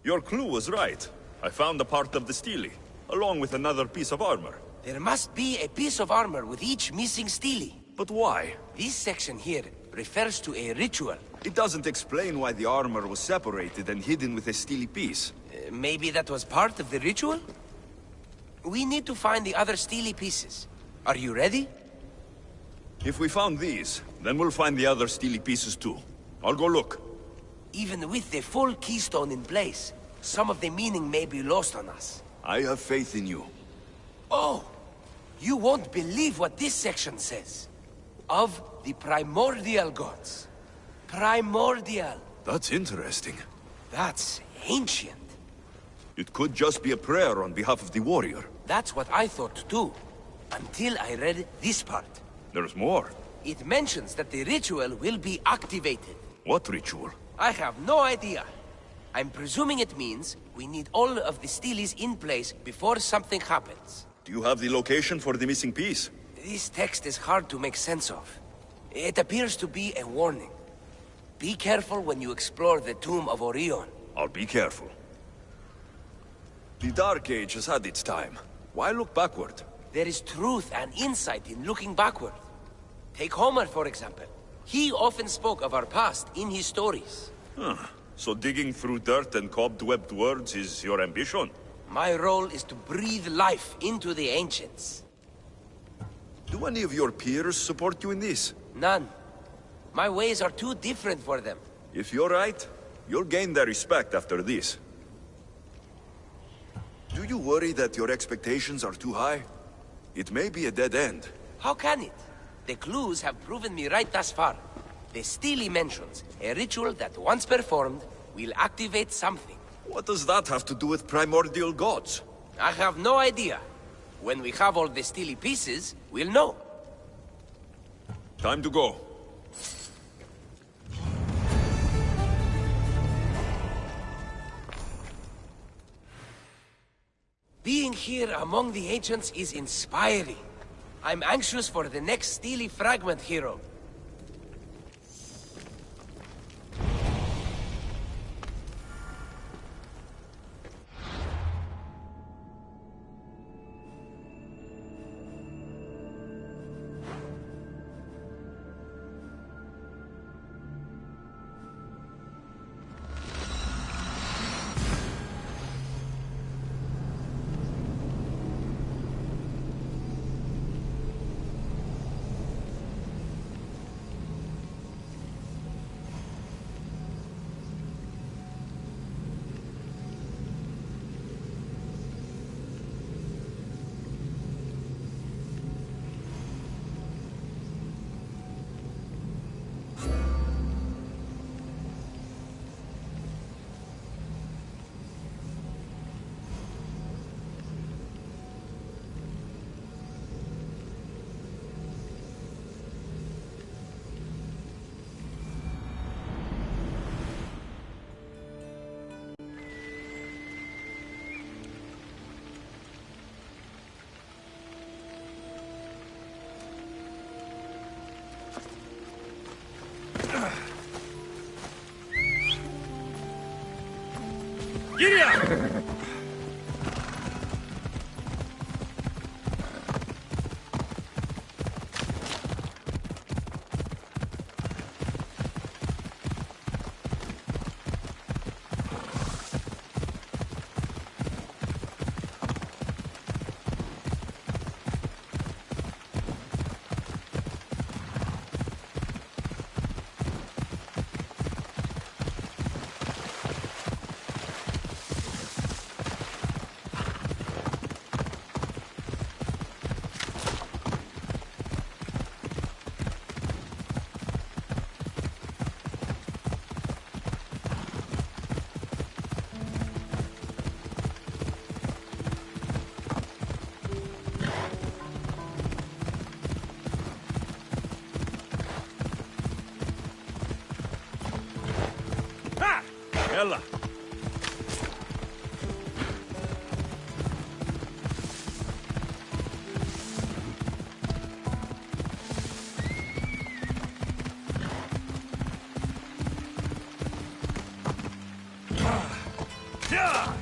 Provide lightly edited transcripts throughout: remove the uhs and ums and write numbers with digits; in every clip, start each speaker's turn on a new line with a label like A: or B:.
A: Your clue was right. I found a part of the stele, along with another piece of armor.
B: There must be a piece of armor with each missing stele.
A: But why?
B: This section here refers to a ritual.
A: It doesn't explain why the armor was separated and hidden with a stele piece.
B: Maybe that was part of the ritual? We need to find the other stele pieces. Are you ready?
A: If we found these, then we'll find the other stele pieces too. I'll go look.
B: Even with the full keystone in place, some of the meaning may be lost on us.
A: I have faith in you.
B: Oh! You won't believe what this section says. Of the primordial gods. Primordial.
A: That's interesting.
B: That's ancient.
A: It could just be a prayer on behalf of the warrior.
B: That's what I thought too. Until I read this part.
A: There's more.
B: It mentions that the ritual will be activated.
A: What ritual?
B: I have no idea. I'm presuming it means we need all of the steles in place before something happens.
A: Do you have the location for the missing piece?
B: This text is hard to make sense of. It appears to be a warning. Be careful when you explore the tomb of Orion.
A: I'll be careful. The Dark Age has had its time. Why look backward?
B: There is truth and insight in looking backward. Take Homer, for example. He often spoke of our past in his stories.
A: Huh. So digging through dirt and cobwebbed words is your ambition?
B: My role is to breathe life into the ancients.
A: Do any of your peers support you in this?
B: None. My ways are too different for them.
A: If you're right, you'll gain their respect after this. Do you worry that your expectations are too high? It may be a dead end.
B: How can it? The clues have proven me right thus far. The stele mentions a ritual that once performed will activate something.
A: What does that have to do with primordial gods?
B: I have no idea. When we have all the stele pieces, we'll know.
A: Time to go.
B: Being here among the ancients is inspiring. I'm anxious for the next stele fragment, hero.
A: Ella. Yeah!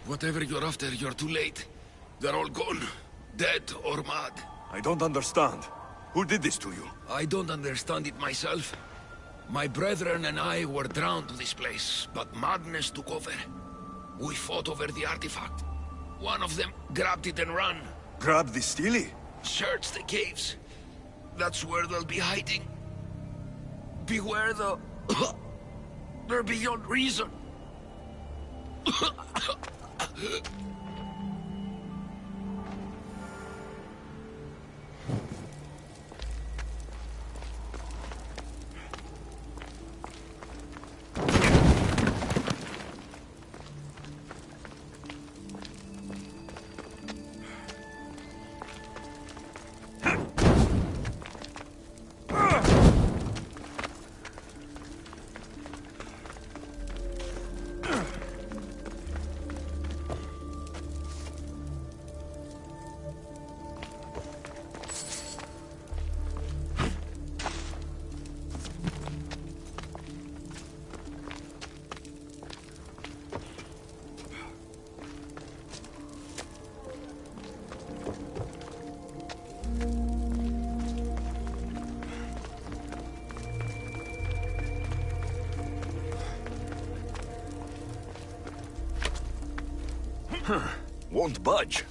C: Whatever you're after, you're too late. They're all gone. Dead or mad.
A: I don't understand. Who did this to you?
C: I don't understand it myself. My brethren and I were drawn to this place, but madness took over. We fought over the artifact. One of them grabbed it and ran.
A: Grab the Steely?
C: Search the caves. That's where they'll be hiding. Beware the... They're beyond reason.
A: Won't budge.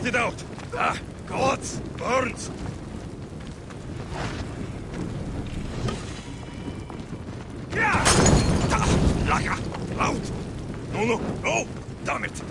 A: Get it out! Ah, gods! Burns! Yeah! Laga! Out! No, no, no! Damn it!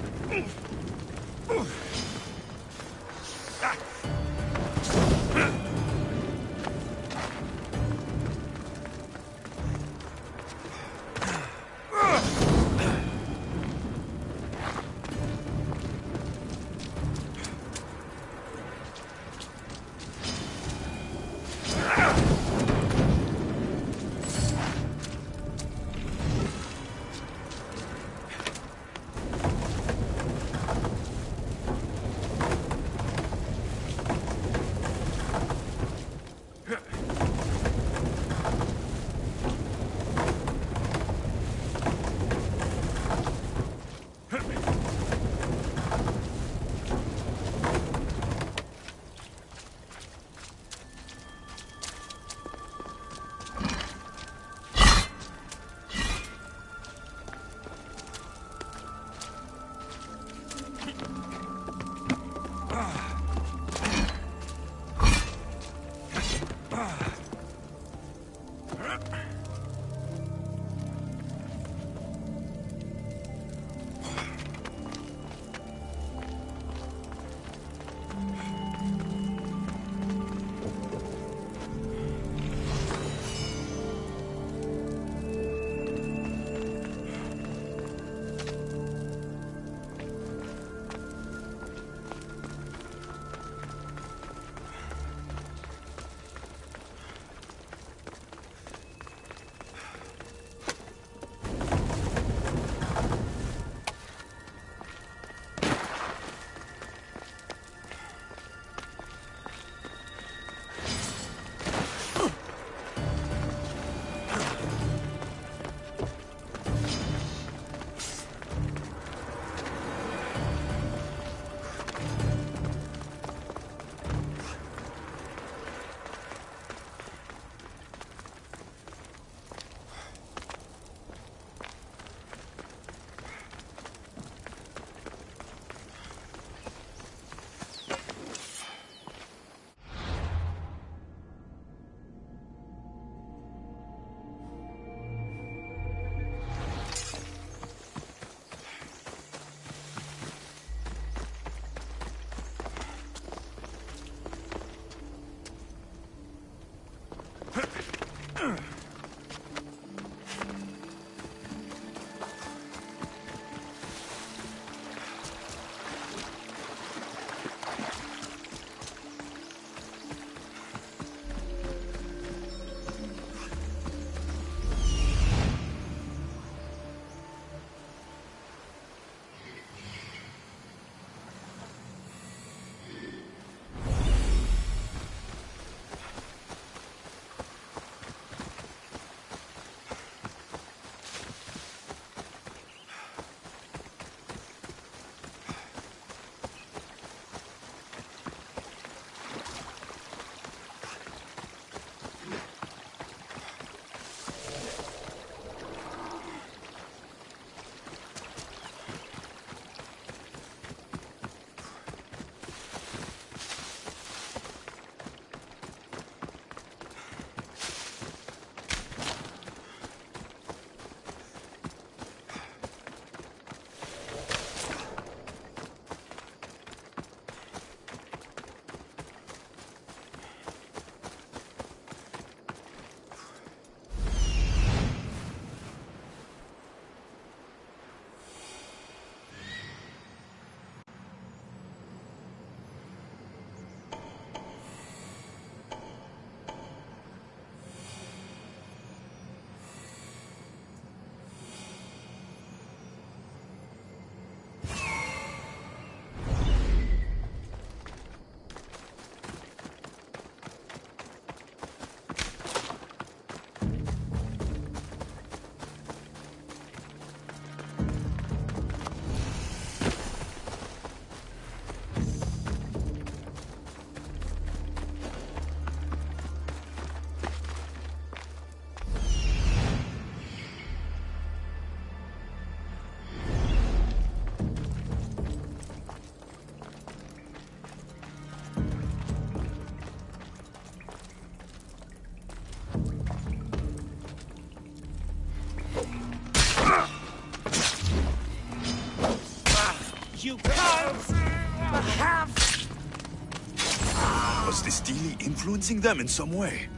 A: Was the Steely influencing them in some way?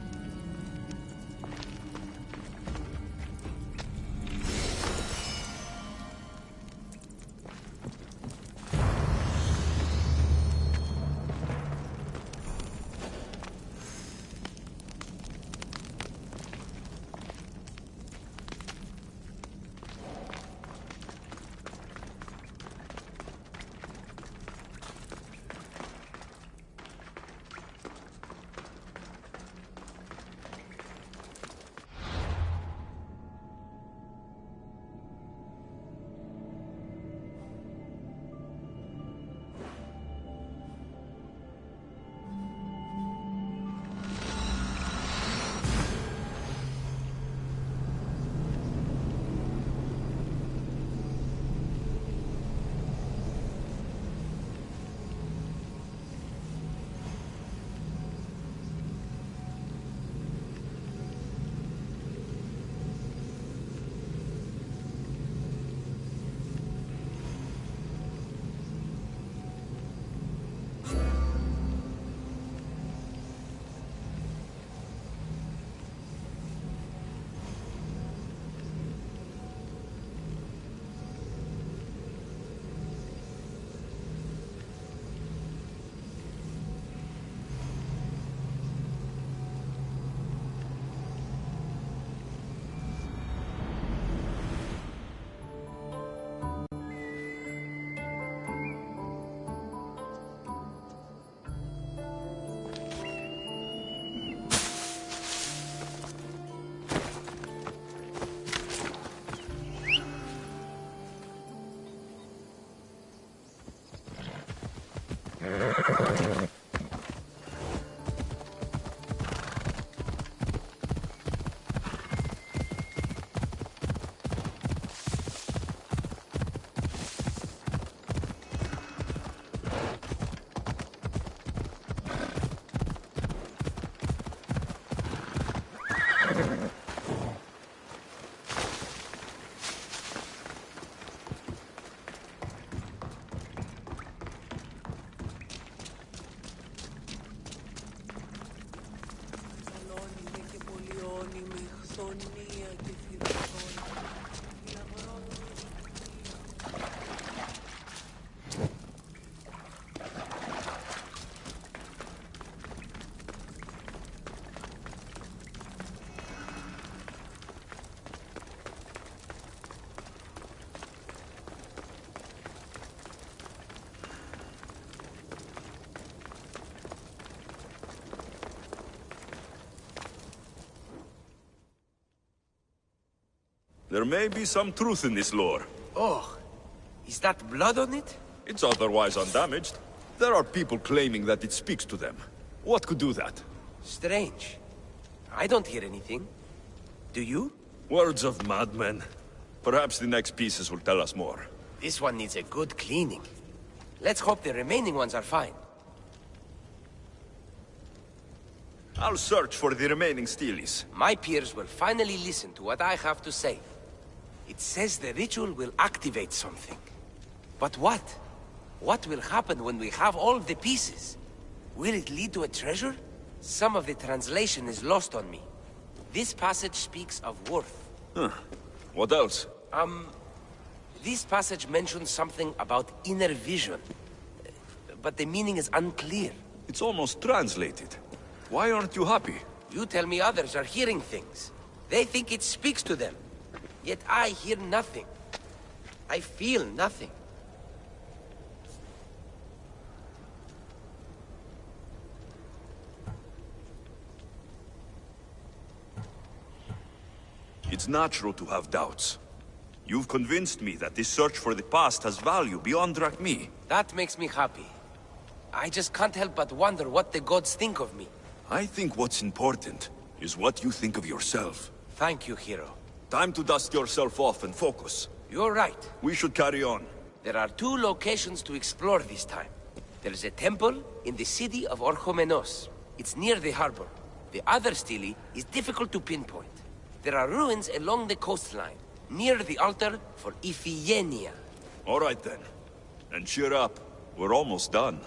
A: There may be some truth in this lore.
B: Oh, is that blood on it?
A: It's otherwise undamaged. There are people claiming that it speaks to them. What could do that?
B: Strange. I don't hear anything. Do you?
A: Words of madmen. Perhaps the next pieces will tell us more.
B: This one needs a good cleaning. Let's hope the remaining ones are fine.
A: I'll search for the remaining Steelies.
B: My peers will finally listen to what I have to say. It says the ritual will activate something. But what? What will happen when we have all of the pieces? Will it lead to a treasure? Some of the translation is lost on me. This passage speaks of worth.
A: Huh. What else?
B: This passage mentions something about inner vision. But the meaning is unclear.
A: It's almost translated. Why aren't you happy?
B: You tell me others are hearing things. They think it speaks to them. Yet I hear nothing. I feel nothing.
A: It's natural to have doubts. You've convinced me that this search for the past has value beyond Drachmi.
B: That makes me happy. I just can't help but wonder what the gods think of me.
A: I think what's important is what you think of yourself.
B: Thank you, hero.
A: Time to dust yourself off and focus.
B: You're right.
A: We should carry on.
B: There are 2 locations to explore this time. There's a temple in the city of Orchomenos. It's near the harbor. The other stele is difficult to pinpoint. There are ruins along the coastline, near the altar for Iphigenia.
A: All right then. And cheer up. We're almost done.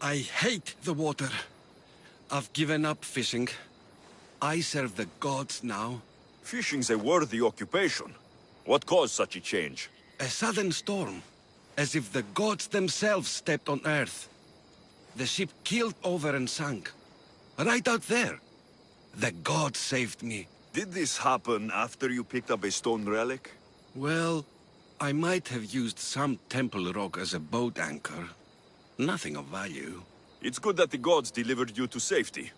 D: I hate the water. I've given up fishing. I serve the gods now.
A: Fishing's a worthy occupation. What caused such a change?
D: A sudden storm. As if the gods themselves stepped on Earth. The ship keeled over and sank. Right out there. The gods saved me.
A: Did this happen after you picked up a stone relic?
D: Well, I might have used some temple rock as a boat anchor. Nothing of value.
A: It's good that the gods delivered you to safety.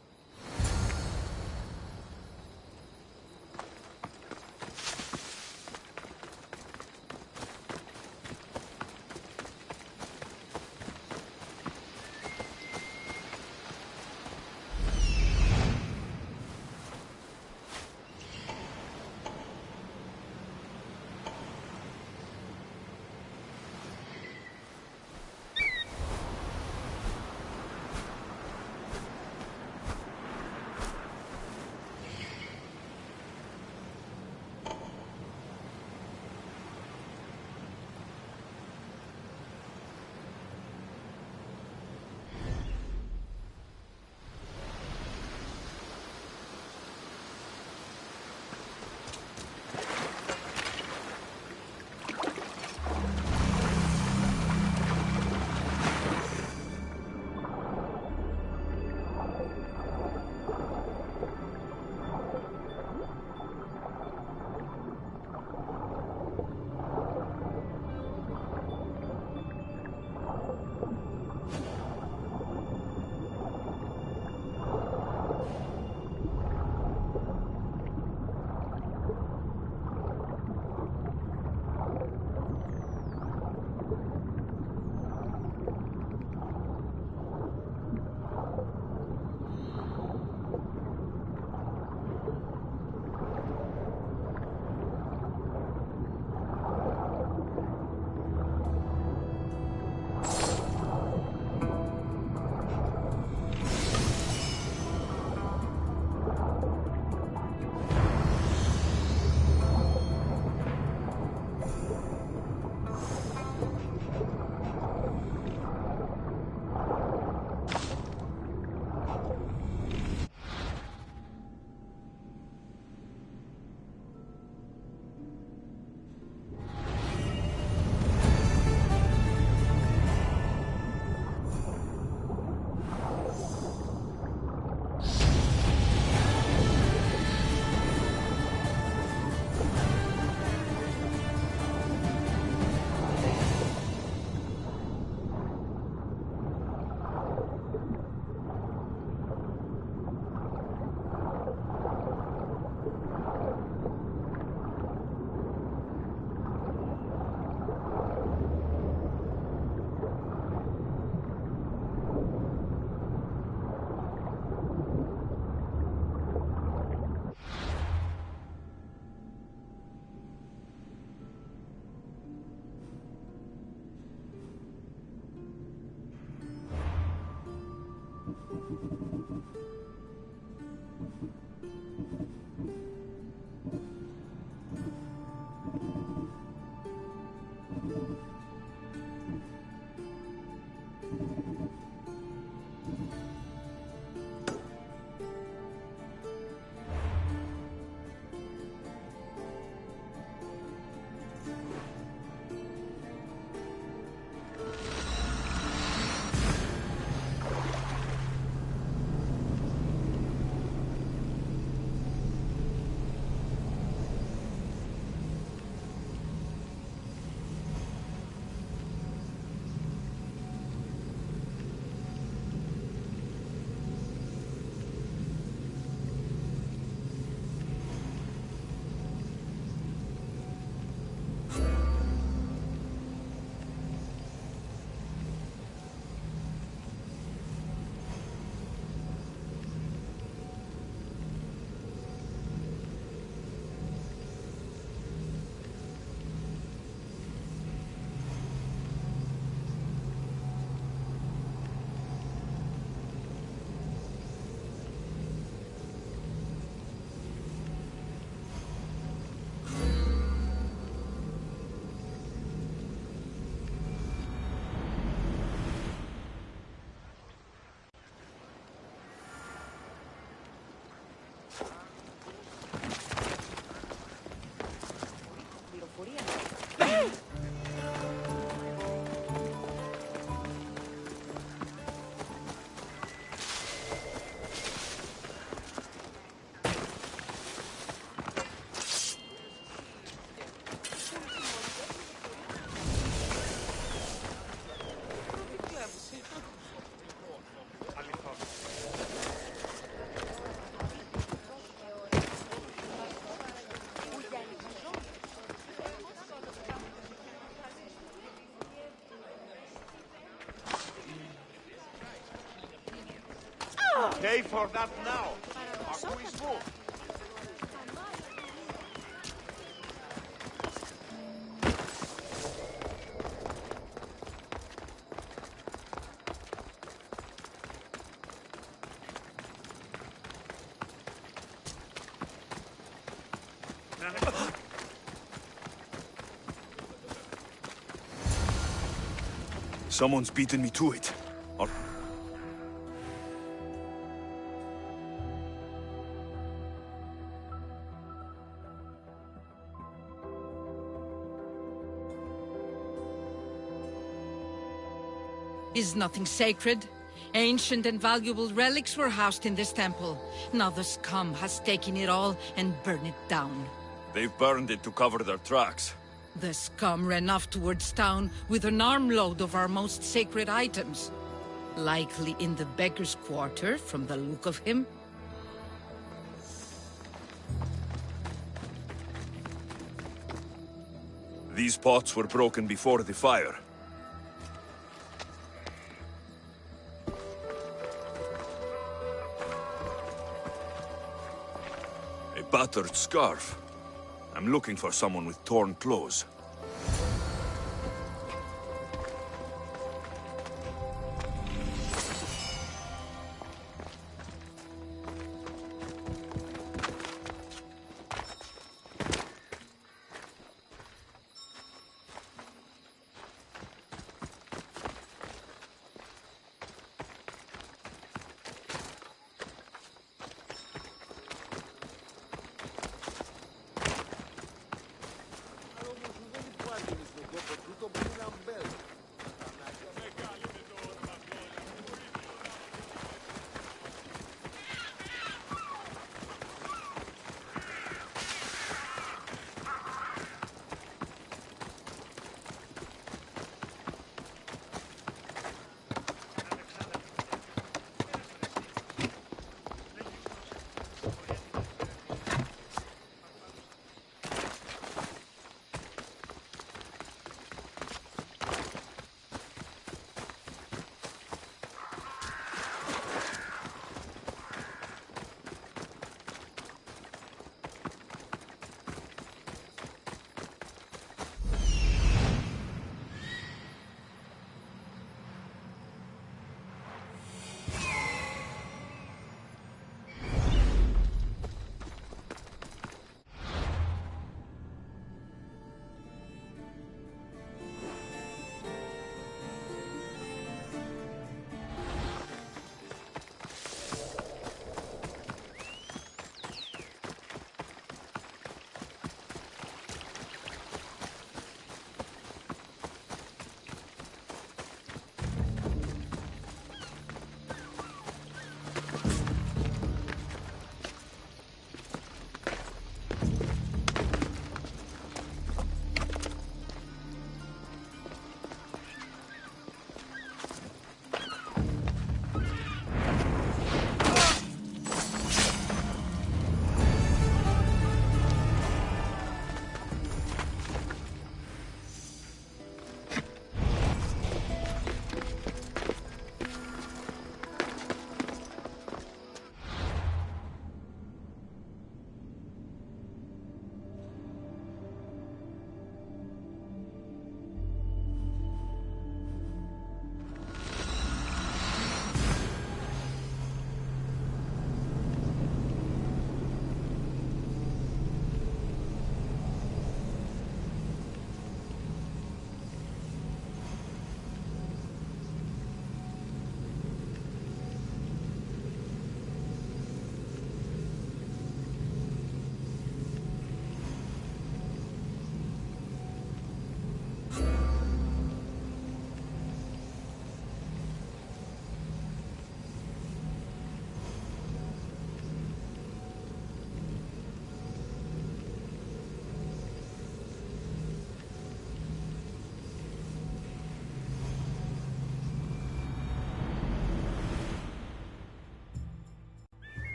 E: Pay for that now. Acquismo.
A: Someone's beaten me to it. Or...
F: Is nothing sacred? Ancient and valuable relics were housed in this temple. Now the scum has taken it all and burned it down.
A: They've burned it to cover their tracks.
F: The scum ran off towards town with an armload of our most sacred items. Likely in the beggar's quarter, from the look of him.
A: These pots were broken before the fire. A battered scarf. I'm looking for someone with torn clothes.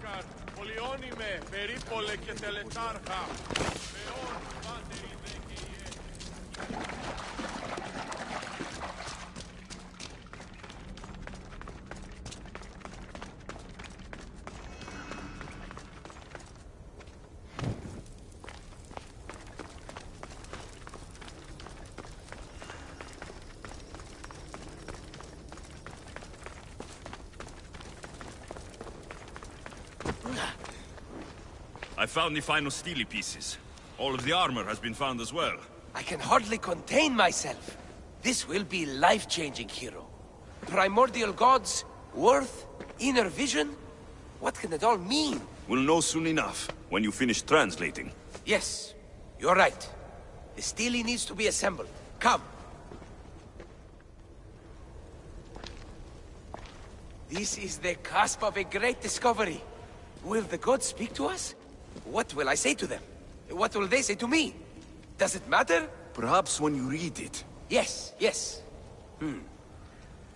E: Μάκαρ, πολιώνυμε, περίπολε και τελετάρχα. Θεόν, πάτερη δε και ιέ.
A: I found the final steely pieces. All of the armor has been found as well.
B: I can hardly contain myself. This will be life-changing, hero. Primordial gods, worth, inner vision? What can it all mean?
A: We'll know soon enough, when you finish translating.
B: Yes, you're right. The stele needs to be assembled. Come. This is the cusp of a great discovery. Will the gods speak to us? What will I say to them? What will they say to me? Does it matter?
A: Perhaps when you read it.
B: Yes, yes.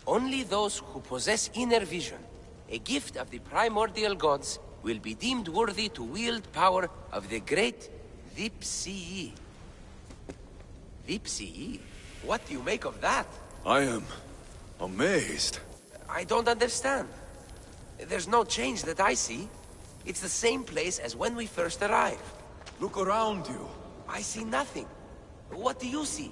B: Only those who possess inner vision, a gift of the primordial gods, will be deemed worthy to wield power of the great Oődseyi. Oődseyi? What do you make of that?
A: I am amazed.
B: I don't understand. There's no change that I see. It's the same place as when we first arrived.
A: Look around you.
B: I see nothing. What do you see?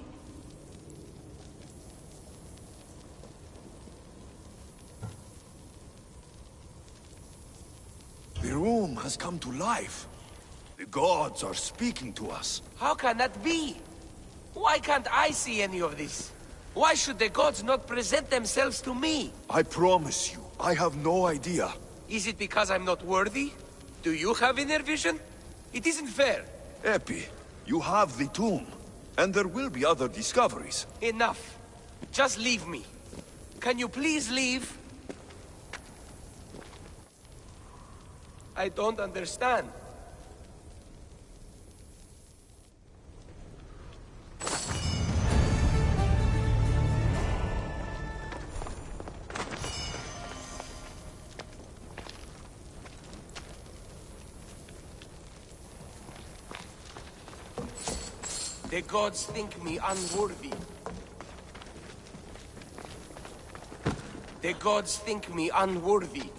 A: The room has come to life. The gods are speaking to us.
B: How can that be? Why can't I see any of this? Why should the gods not present themselves to me?
A: I promise you, I have no idea.
B: Is it because I'm not worthy? Do you have inner vision? It isn't fair.
A: Epi, you have the tomb. And there will be other discoveries.
B: Enough. Just leave me. Can you please leave? I don't understand. The gods think me unworthy. The gods think me unworthy.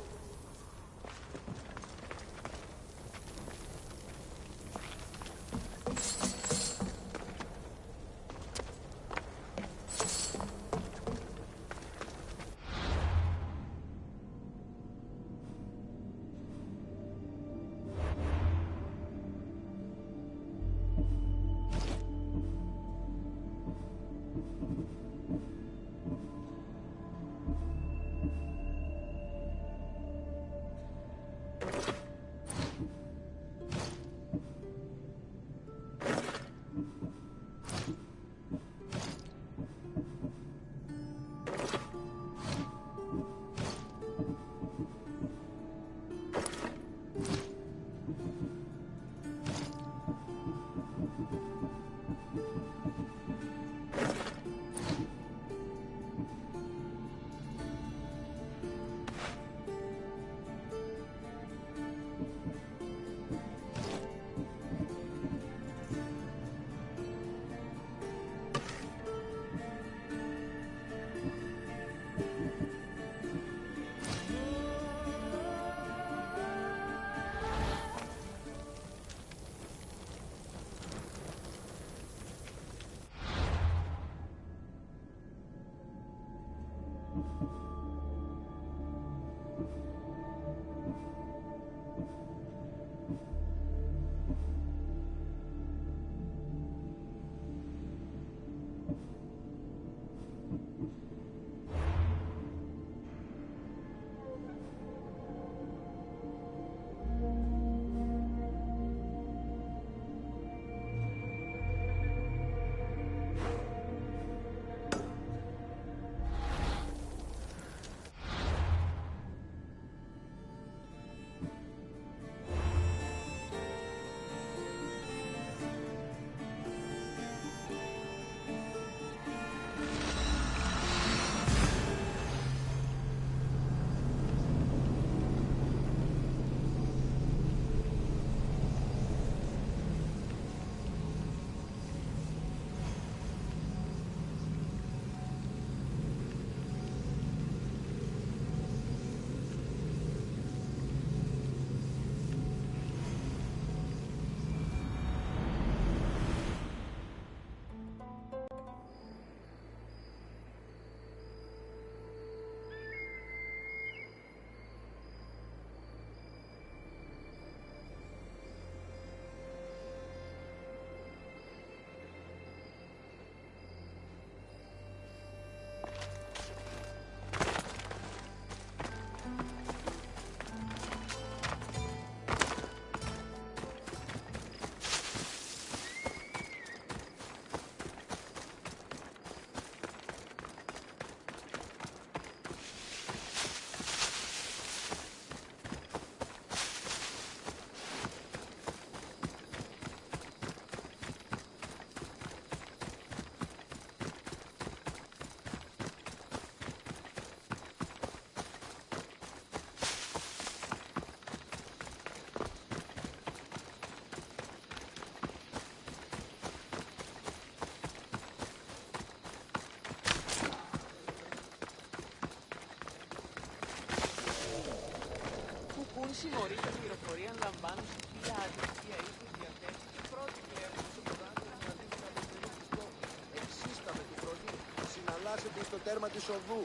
G: Αν συμμορείτε πληροφορία λαμβάνουν στοιχεία αδικία ή τους διαθέτει και πρώτη πλέον στο πρόγραμμα να δείτε να το περιοριστικό. Εξίσταμε του πρωί. Συναλλάσσεται στο τέρμα της οδού.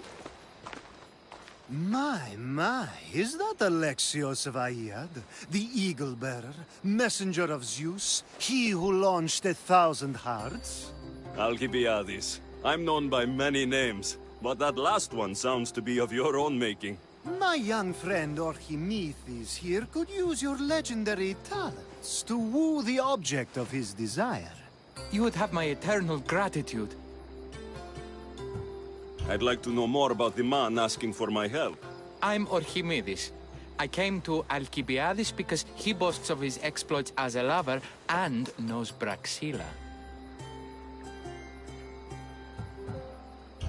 H: My, is that Alexios of Aiad, the Eagle Bearer, messenger of Zeus, he who launched 1,000 hearts?
I: Alcibiades. I'm known by many names, but that last one sounds to be of your own making.
H: My young friend Archimedes here could use your legendary talents to woo the object of his desire.
J: You would have my eternal gratitude.
I: I'd like to know more about the man asking for my help.
J: I'm Archimedes. I came to Alcibiades because he boasts of his exploits as a lover and knows Praxila.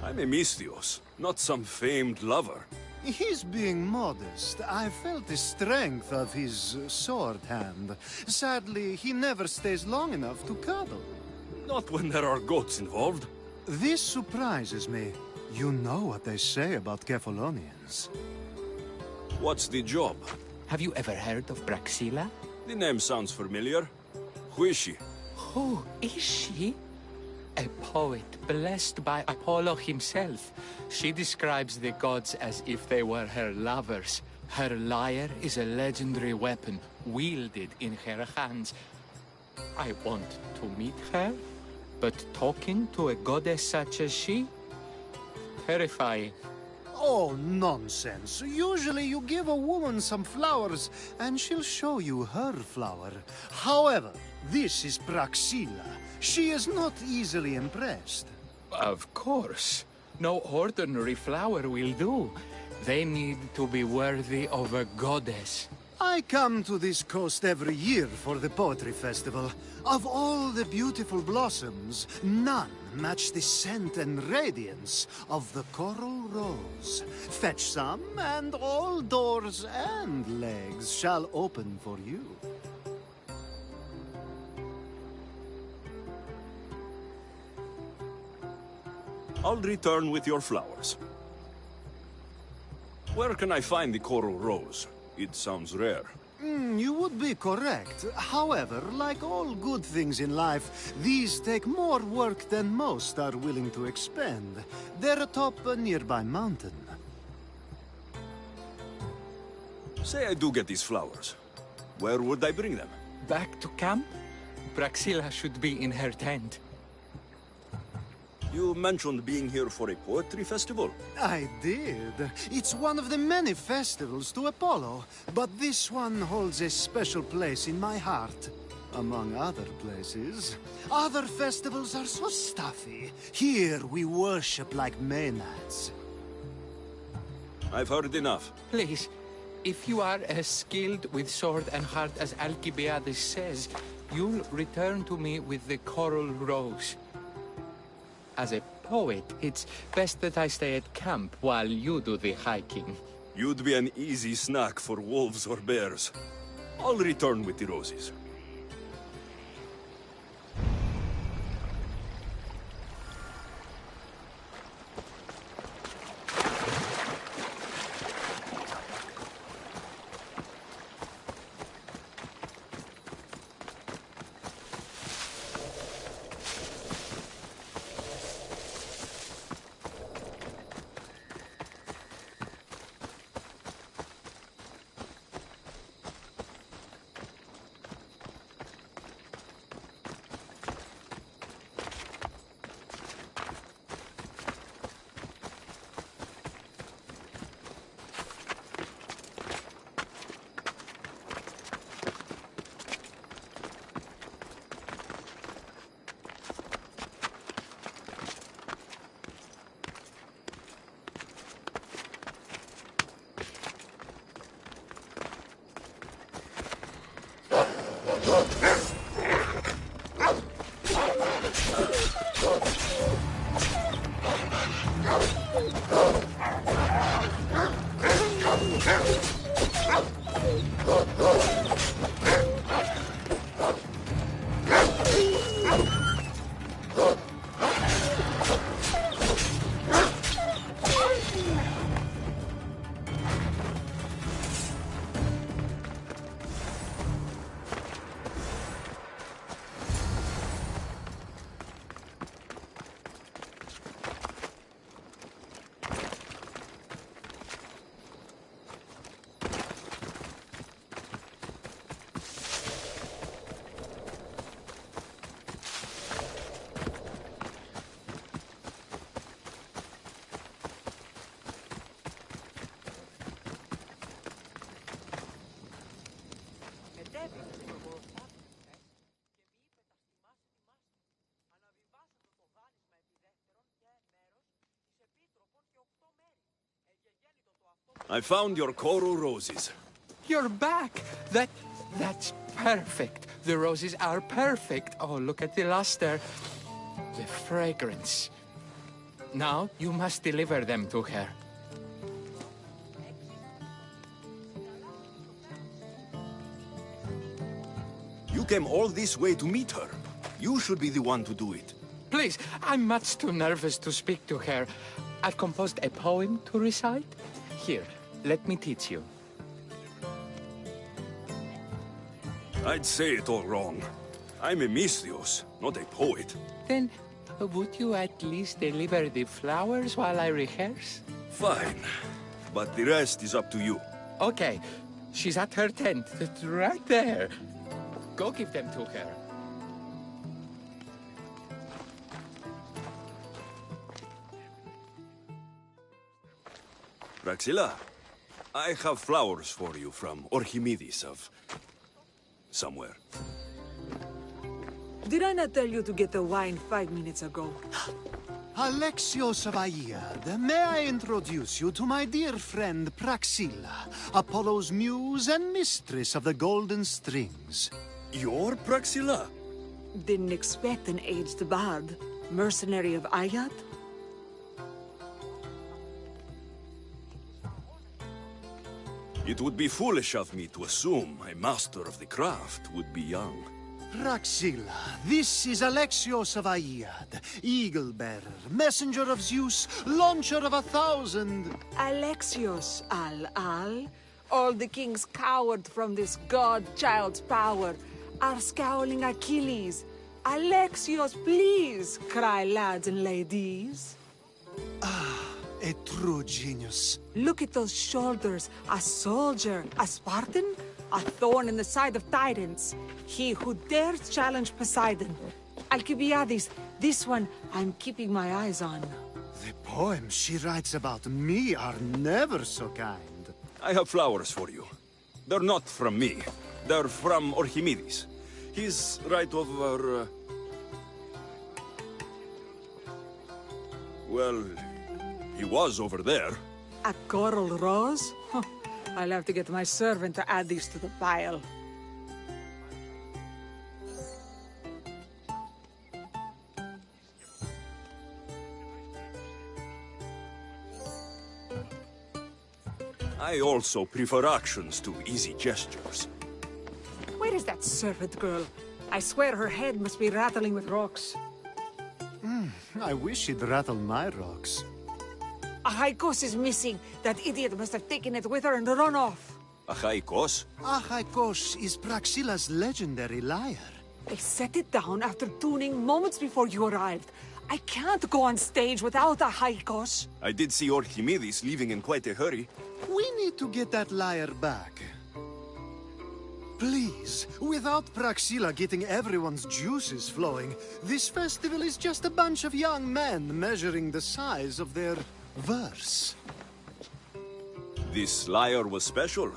I: I'm Misthios, not some famed lover.
H: He's being modest. I felt the strength of his sword hand. Sadly, he never stays long enough to cuddle.
I: Not when there are goats involved.
H: This surprises me. You know what they say about Kephalonians.
I: What's the job?
J: Have you ever heard of Praxila?
I: The name sounds familiar. Who is she?
J: Who is she? A poet blessed by Apollo himself. She describes the gods as if they were her lovers. Her lyre is a legendary weapon, wielded in her hands. I want to meet her, but talking to a goddess such as she? Terrifying.
H: Oh, nonsense. Usually you give a woman some flowers, and she'll show you her flower. However, this is Praxila. She is not easily impressed.
J: Of course. No ordinary flower will do. They need to be worthy of a goddess.
H: I come to this coast every year for the Poetry Festival. Of all the beautiful blossoms, none match the scent and radiance of the coral rose. Fetch some, and all doors and legs shall open for you.
I: I'll return with your flowers. Where can I find the coral rose? It sounds rare.
H: You would be correct. However, like all good things in life, these take more work than most are willing to expend. They're atop a nearby mountain.
I: Say I do get these flowers. Where would I bring them?
J: Back to camp? Praxila should be in her tent.
I: You mentioned being here for a poetry festival.
H: I did. It's one of the many festivals to Apollo, but this one holds a special place in my heart. Among other places. Other festivals are so stuffy. Here we worship like Maenads.
I: I've heard enough.
J: Please, if you are as skilled with sword and heart as Alcibiades says, you'll return to me with the coral rose. As a poet, it's best that I stay at camp while you do the hiking.
I: You'd be an easy snack for wolves or bears. I'll return with the roses. I found your coral roses.
J: You're back! That's perfect. The roses are perfect. Oh, look at the luster. The fragrance. Now, you must deliver them to her.
I: You came all this way to meet her. You should be the one to do it.
J: Please, I'm much too nervous to speak to her. I've composed a poem to recite. Here, let me teach you.
I: I'd say it all wrong. I'm a Misthios, not a poet.
J: Then, would you at least deliver the flowers while I rehearse?
I: Fine. But the rest is up to you.
J: Okay. She's at her tent. It's right there. Go give them to her.
I: Praxilla, I have flowers for you from Orchimedes of... somewhere.
K: Did I not tell you to get the wine 5 minutes ago?
H: Alexios of Aiad, may I introduce you to my dear friend Praxilla, Apollo's muse and mistress of the golden strings.
I: You're Praxilla?
K: Didn't expect an aged bard. Mercenary of Aiad?
I: It would be foolish of me to assume a master of the craft would be young.
H: Praxilla, this is Alexios of Aiad, eagle-bearer, messenger of Zeus, launcher of 1,000...
K: Alexios, Al. All the kings cowered from this god-child's power. Our scowling Achilles. Alexios, please, cry lads and ladies.
H: A true genius.
K: Look at those shoulders. A soldier, a Spartan, a thorn in the side of titans. He who dares challenge Poseidon. Alcibiades, this one I'm keeping my eyes on.
H: The poems she writes about me are never so kind.
I: I have flowers for you. They're not from me. They're from Orchimedes. He's right over... Well, he was over there.
K: A coral rose? Huh. I'll have to get my servant to add these to the pile.
I: I also prefer actions to easy gestures.
K: Where is that servant girl? I swear her head must be rattling with rocks.
H: I wish she'd rattle my rocks.
K: Achaikos is missing. That idiot must have taken it with her and run off.
I: Achaikos?
H: Achaikos is Praxilla's legendary lyre.
K: They set it down after tuning moments before you arrived. I can't go on stage without Achaikos.
I: I did see Orchimedes leaving in quite a hurry.
H: We need to get that lyre back. Please, without Praxilla getting everyone's juices flowing, this festival is just a bunch of young men measuring the size of their verse.
I: This lyre was special.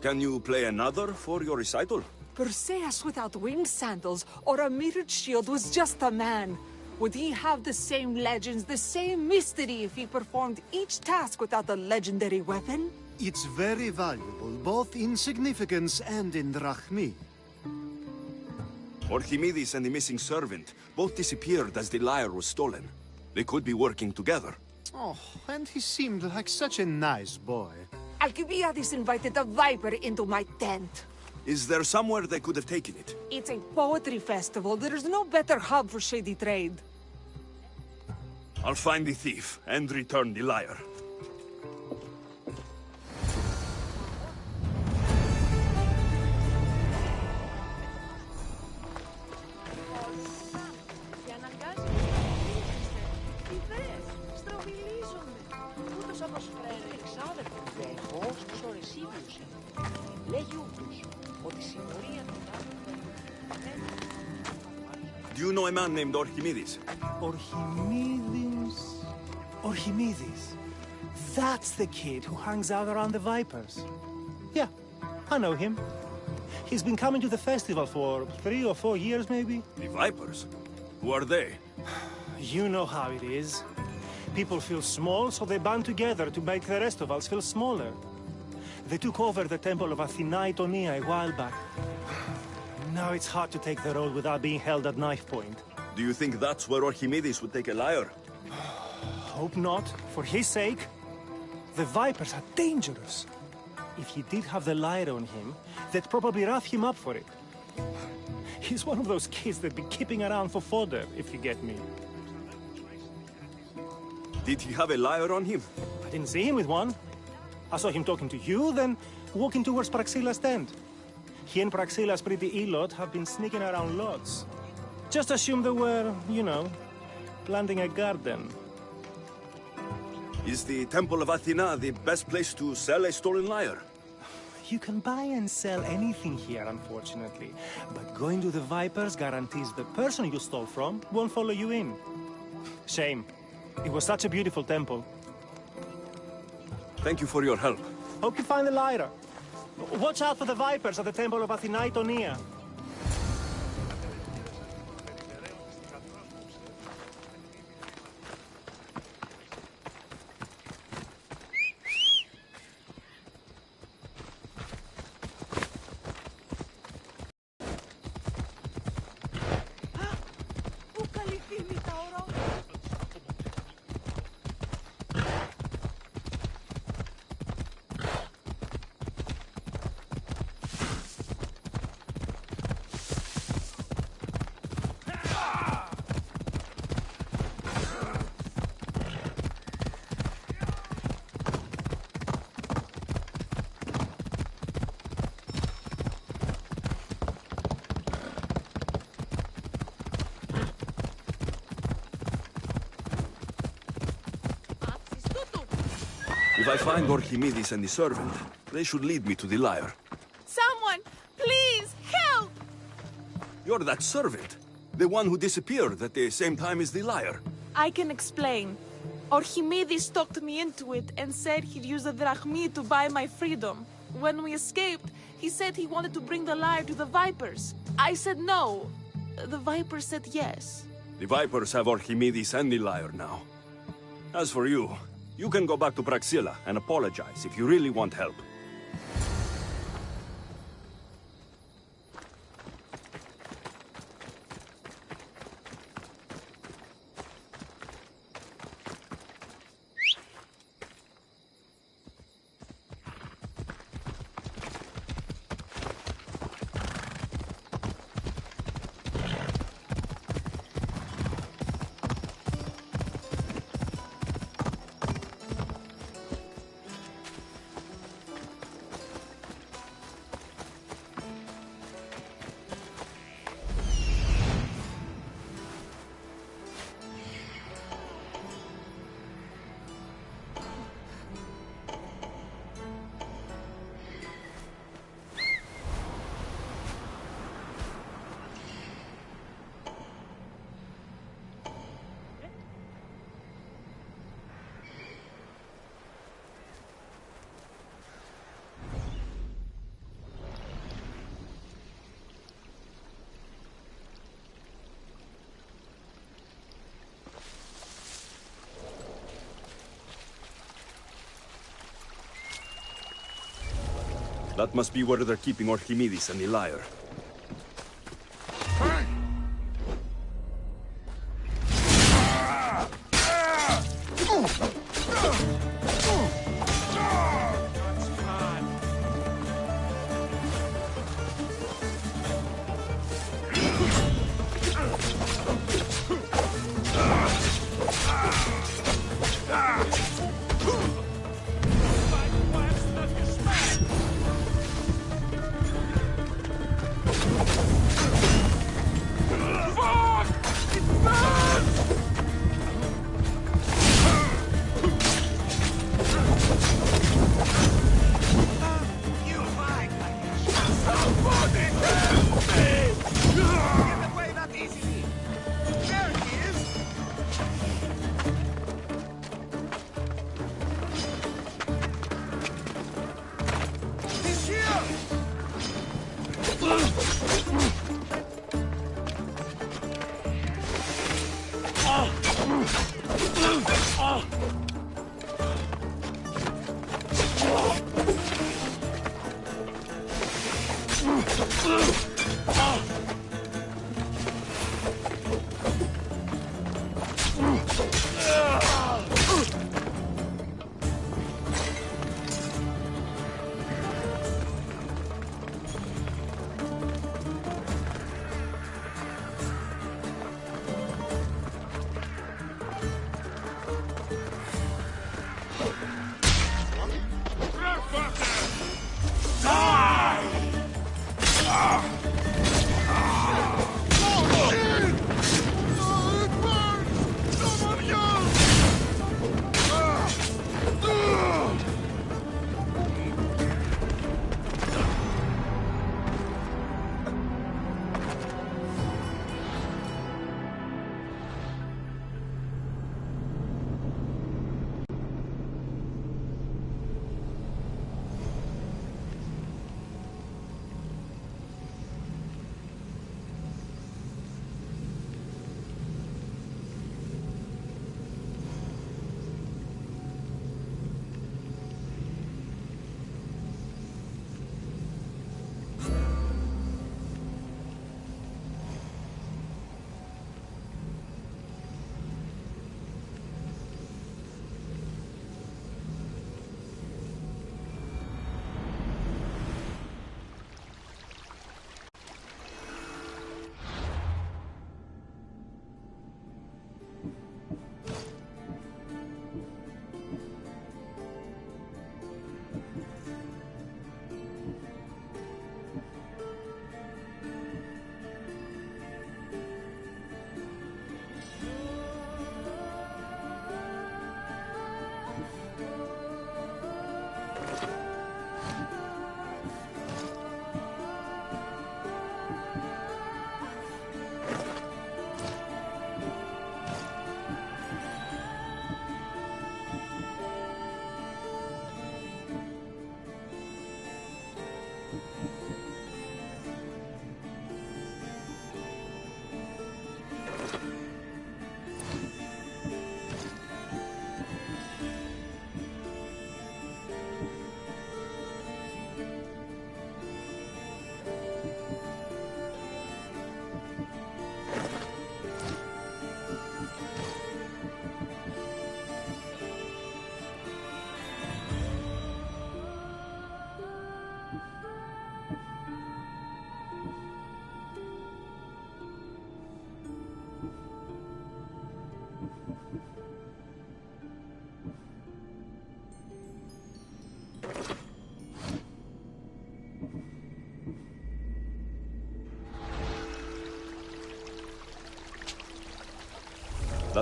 I: Can you play another for your recital?
K: Perseus without winged sandals or a mirrored shield was just a man. Would he have the same legends, the same mystery if he performed each task without the legendary weapon?
H: It's very valuable, both in significance and in drachmi.
I: Orchimedes and the missing servant both disappeared as the lyre was stolen. They could be working together.
H: Oh, and he seemed like such a nice boy.
K: Alcibiades invited a viper into my tent.
I: Is there somewhere they could have taken it?
K: It's a poetry festival. There's no better hub for shady trade.
I: I'll find the thief and return the lyre. Do you know a man named Orchimedes?
L: Orchimedes? Orchimedes. That's the kid who hangs out around the Vipers. Yeah, I know him. He's been coming to the festival for 3 or 4 years, maybe.
I: The Vipers? Who are they?
L: You know how it is. People feel small, so they band together to make the rest of us feel smaller. They took over the temple of Athena Itonia a while back. Now it's hard to take the road without being held at knife point.
A: Do you think that's where Archimedes would take a lyre?
L: Hope not. For his sake. The Vipers are dangerous. If he did have the lyre on him, they'd probably rough him up for it. He's one of those kids that'd be keeping around for fodder, if you get me.
A: Did he have a lyre on him?
L: I didn't see him with one. I saw him talking to you, then walking towards Praxilla's tent. He and Praxilla's pretty Elot have been sneaking around lots. Just assume they were, you know, planting a garden.
A: Is the Temple of Athena the best place to sell a stolen lyre?
L: You can buy and sell anything here, unfortunately. But going to the Vipers guarantees the person you stole from won't follow you in. Shame. It was such a beautiful temple.
A: Thank you for your help.
L: Hope you find the lyre. Watch out for the Vipers at the Temple of Athena Itonia.
A: If I find Archimedes and the servant, they should lead me to the lyre.
K: Someone, please, help!
A: You're that servant. The one who disappeared at the same time as the lyre.
K: I can explain. Archimedes talked me into it and said he'd use the drachmi to buy my freedom. When we escaped, he said he wanted to bring the lyre to the Vipers. I said no. The Vipers said yes.
A: The Vipers have Archimedes and the lyre now. As for you, you can go back to Praxilla and apologize if you really want help. That must be where they're keeping Archimedes and the lyre.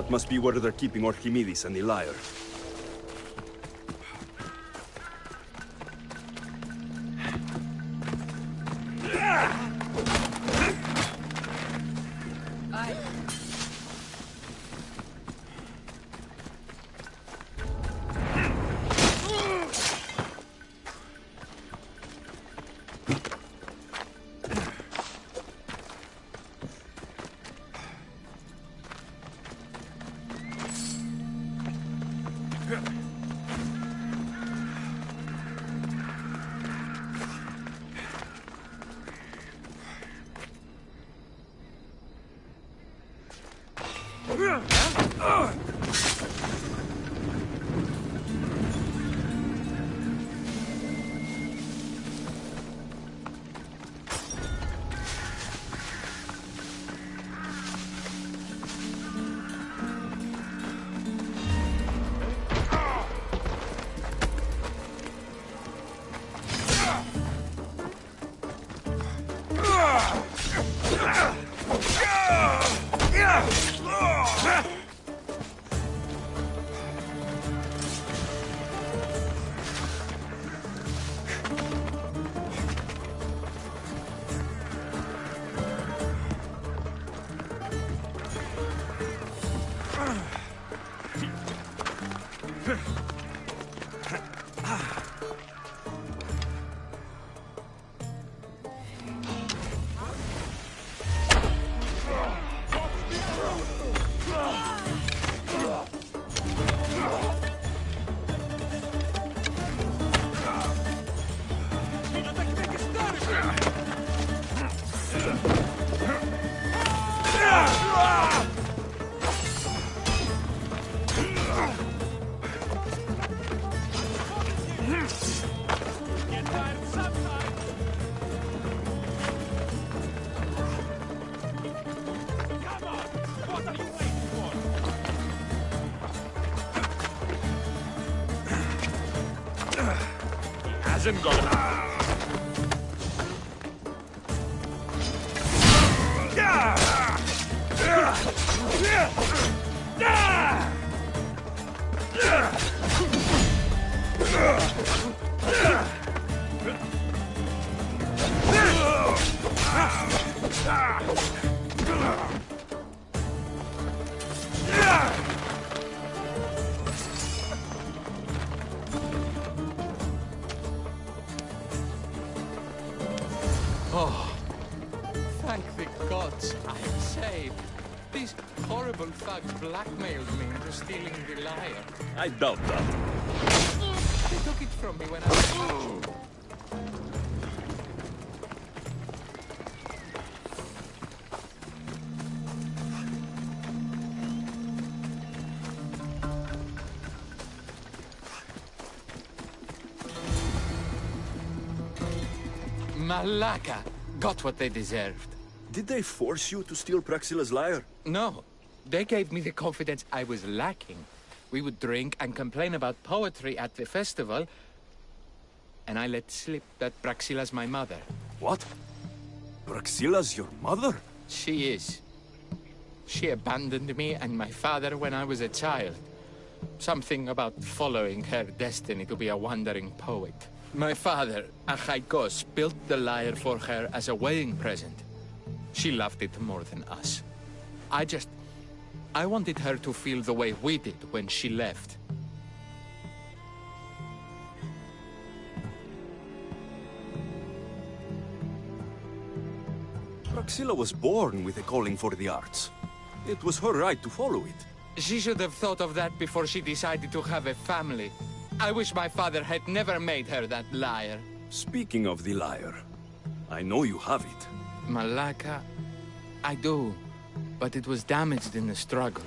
A: That must be where they're keeping Archimedes and the lyre.
E: Hasn't got
J: Oh, thank the gods I am saved. These horrible thugs blackmailed me into stealing the lyre.
A: I doubt that.
J: They took it from me when I was... Malaka got what they deserved.
A: Did they force you to steal Praxilla's lyre?
J: No. They gave me the confidence I was lacking. We would drink and complain about poetry at the festival, and I let slip that Praxilla's my mother.
A: What? Praxilla's your mother?
J: She is. She abandoned me and my father when I was a child. Something about following her destiny to be a wandering poet. My father, Achaikos, built the lyre for her as a wedding present. She loved it more than us. I wanted her to feel the way we did when she left.
A: Praxilla was born with a calling for the arts. It was her right to follow it.
J: She should have thought of that before she decided to have a family. I wish my father had never made her that lyre.
A: Speaking of the lyre, I know you have it.
J: Malaka, I do, but it was damaged in the struggle.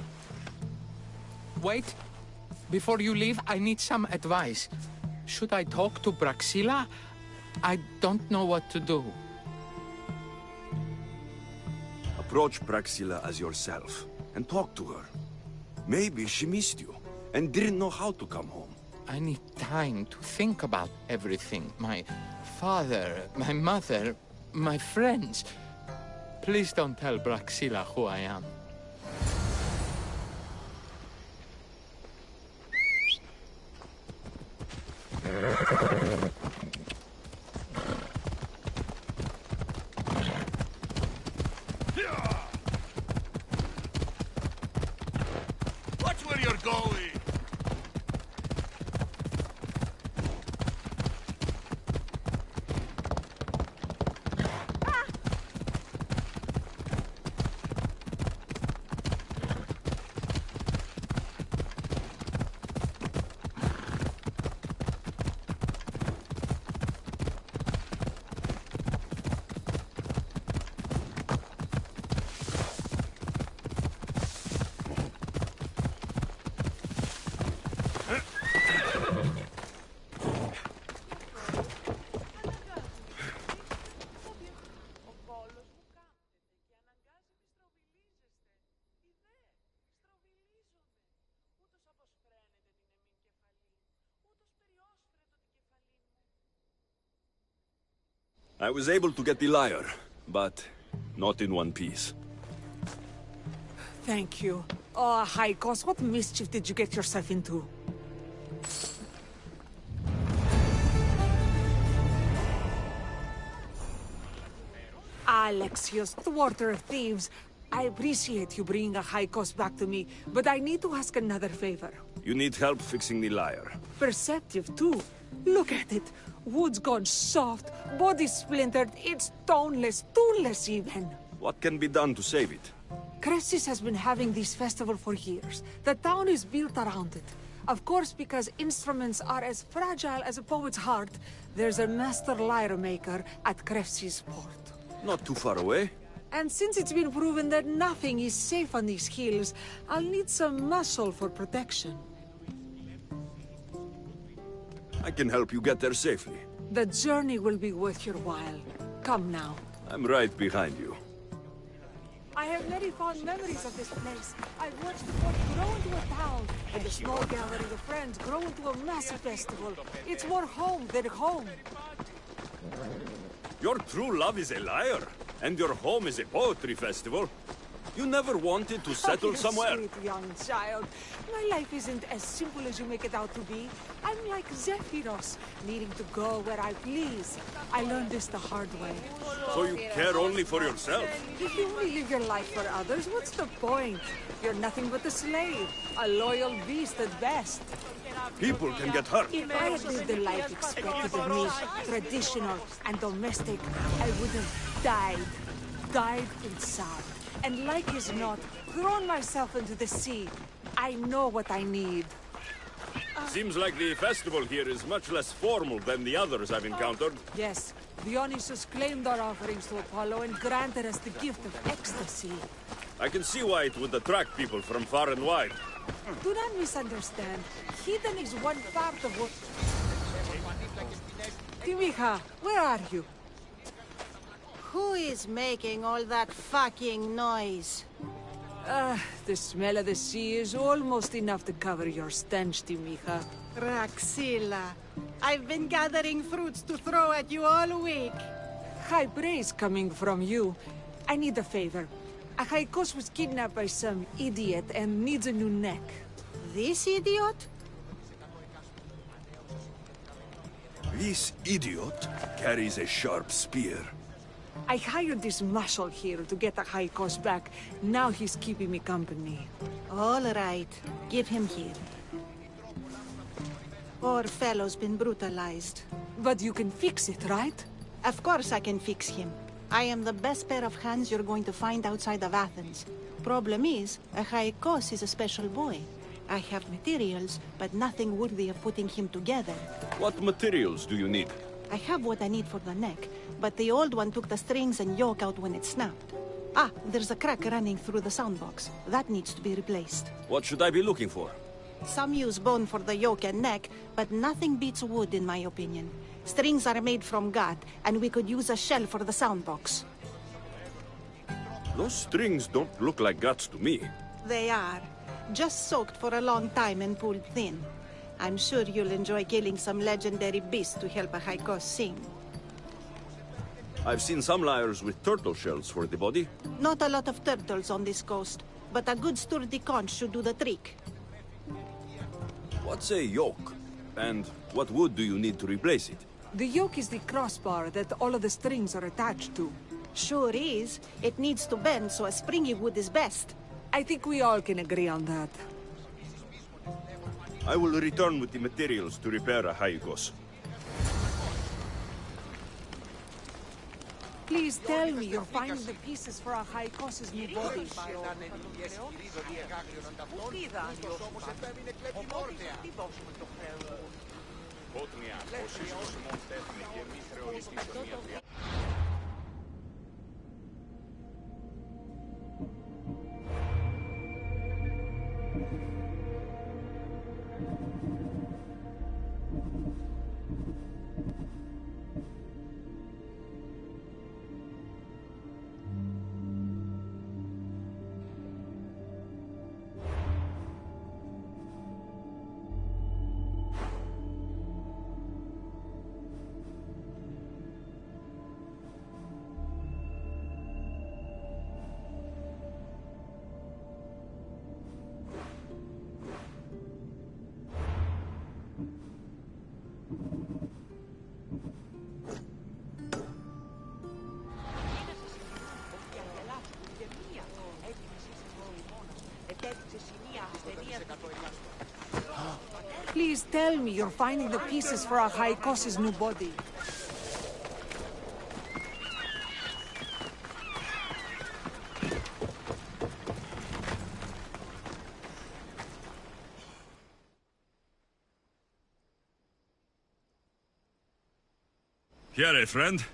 J: Wait, before you leave, I need some advice. Should I talk to Praxilla? I don't know what to do.
A: Approach Praxilla as yourself, and talk to her. Maybe she missed you, and didn't know how to come home.
J: I need time to think about everything. My father, my mother, my friends. Please don't tell Praxilla who I am.
C: Watch where you're going!
A: I was able to get the lyre, but not in one piece.
K: Thank you. Oh, Haikos, what mischief did you get yourself into? Alexios, thwarter of thieves. I appreciate you bringing a Haikos back to me, but I need to ask another favor.
A: You need help fixing the lyre.
K: Perceptive, too. Look at it. Wood's gone soft, body splintered, it's toneless, tooless even.
A: What can be done to save it?
K: Cressis has been having this festival for years. The town is built around it. Of course, because instruments are as fragile as a poet's heart, there's a master lyre maker at Cressis port.
A: Not too far away.
K: And since it's been proven that nothing is safe on these hills, I'll need some muscle for protection.
A: I can help you get there safely.
K: The journey will be worth your while. Come now.
A: I'm right behind you.
K: I have very fond memories of this place. I've watched the port grow into a town, and a small gathering of friends grow into a massive festival. It's more home than home.
A: Your true love is a lyre, and your home is a poetry festival. You never wanted to settle somewhere.
K: Sweet young child. My life isn't as simple as you make it out to be. I'm like Zephyros, needing to go where I please. I learned this the hard way.
A: So you care only for yourself?
K: If you only live your life for others, what's the point? You're nothing but a slave, a loyal beast at best.
A: People can get hurt.
K: If I had lived the life expected of me, traditional and domestic, I would have died inside. And like as not, thrown myself into the sea. I know what I need.
A: Seems like the festival here is much less formal than the others I've encountered.
K: Yes, Dionysus claimed our offerings to Apollo and granted us the gift of ecstasy.
A: I can see why it would attract people from far and wide.
K: Do not misunderstand. Heathen is one part of what... Timiha, where are you?
M: Who is making all that fucking noise?
K: The smell of the sea is almost enough to cover your stench, Timiha.
M: Praxilla, I've been gathering fruits to throw at you all week.
K: High praise coming from you. I need a favor. A Haikos was kidnapped by some idiot and needs a new neck.
M: This idiot?
A: This idiot carries a sharp spear.
K: I hired this muscle here to get a Haikos back. Now he's keeping me company.
M: All right. Give him here. Poor fellow's been brutalized.
K: But you can fix it, right?
M: Of course I can fix him. I am the best pair of hands you're going to find outside of Athens. Problem is, a Haikos is a special boy. I have materials, but nothing worthy of putting him together.
A: What materials do you need?
M: I have what I need for the neck, but the old one took the strings and yoke out when it snapped. Ah, there's a crack running through the soundbox. That needs to be replaced.
A: What should I be looking for?
M: Some use bone for the yoke and neck, but nothing beats wood in my opinion. Strings are made from gut, and we could use a shell for the soundbox.
A: Those strings don't look like guts to me.
M: They are. Just soaked for a long time and pulled thin. I'm sure you'll enjoy killing some legendary beast to help a Haikos sing.
A: I've seen some lyres with turtle shells for the body.
M: Not a lot of turtles on this coast, but a good sturdy conch should do the trick.
A: What's a yoke? And what wood do you need to replace it?
K: The yoke is the crossbar that all of the strings are attached to.
M: Sure is. It needs to bend, so a springy wood is best.
K: I think we all can agree on that.
A: I will return with the materials to repair a Haikos.
K: Please tell me you're finding the pieces for our Haikos' new body. Please tell me you're finding the pieces for our Haikos' new body.
I: Here, friend.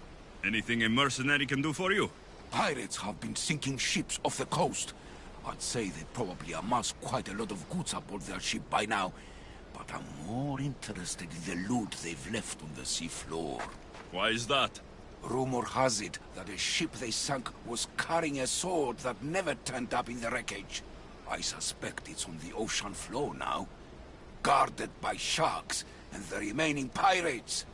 I: Anything a mercenary can do for you?
C: Pirates have been sinking ships off the coast. I'd say they probably amassed quite a lot of goods aboard their ship by now. But I'm more interested in the loot they've left on the seafloor.
I: Why is that?
C: Rumor has it that a ship they sunk was carrying a sword that never turned up in the wreckage. I suspect it's on the ocean floor now, guarded by sharks and the remaining pirates.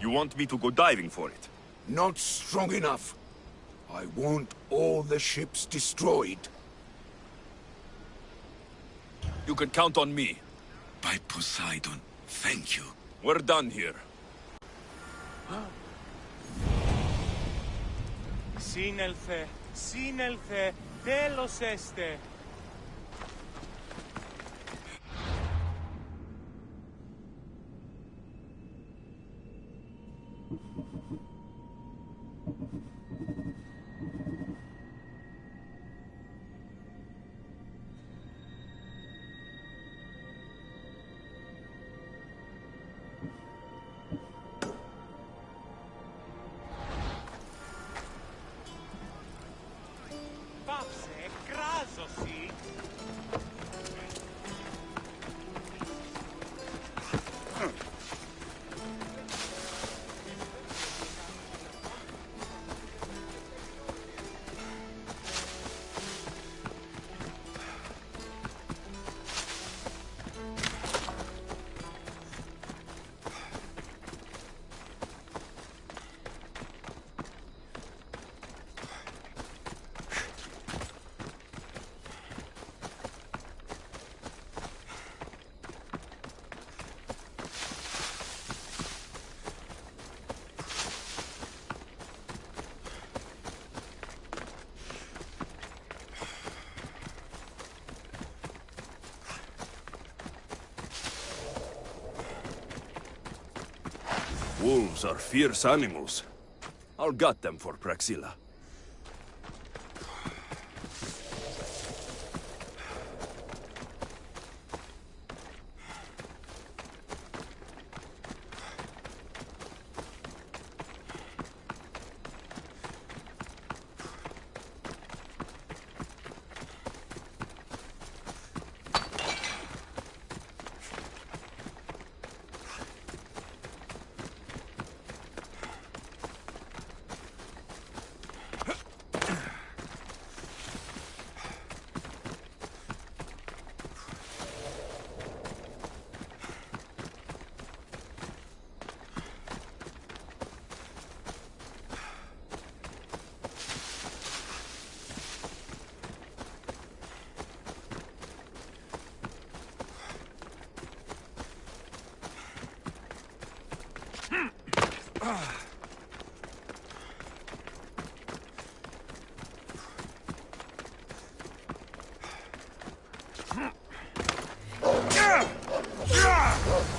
A: You want me to go diving for it?
C: Not strong enough. I want all the ships destroyed.
I: You can count on me.
C: By Poseidon, thank you.
I: We're done here.
L: Σύνελθε, σύνελθε, τέλος έστε. Πάψε, κράζωση.
A: Wolves are fierce animals. I'll gut them for Praxilla.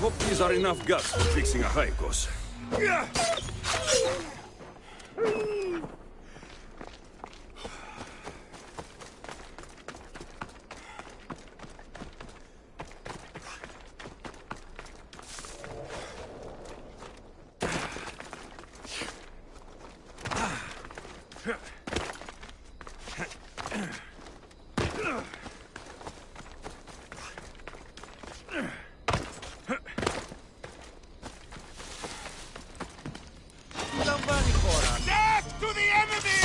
A: Hope these are enough guts for fixing a Haikos.
G: Death to the enemy!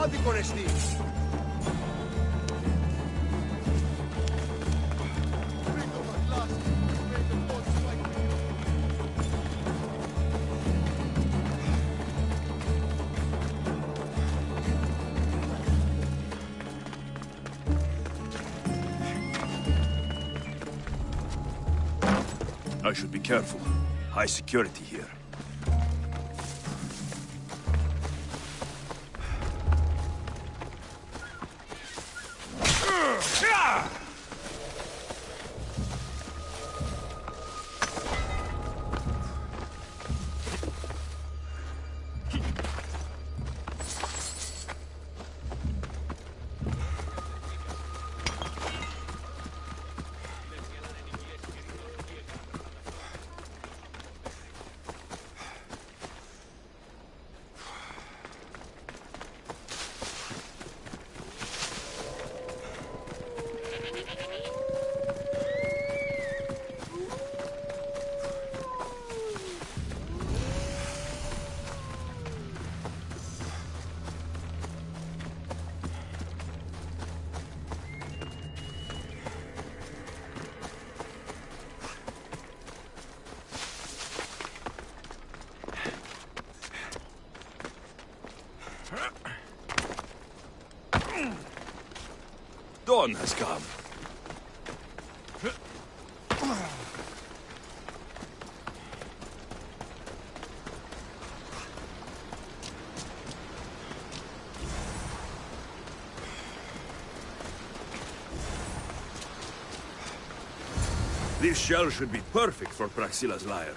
G: Άδικο ρεστή!
A: I should be careful. High security here. Dawn has come. This shell should be perfect for Praxilla's lyre.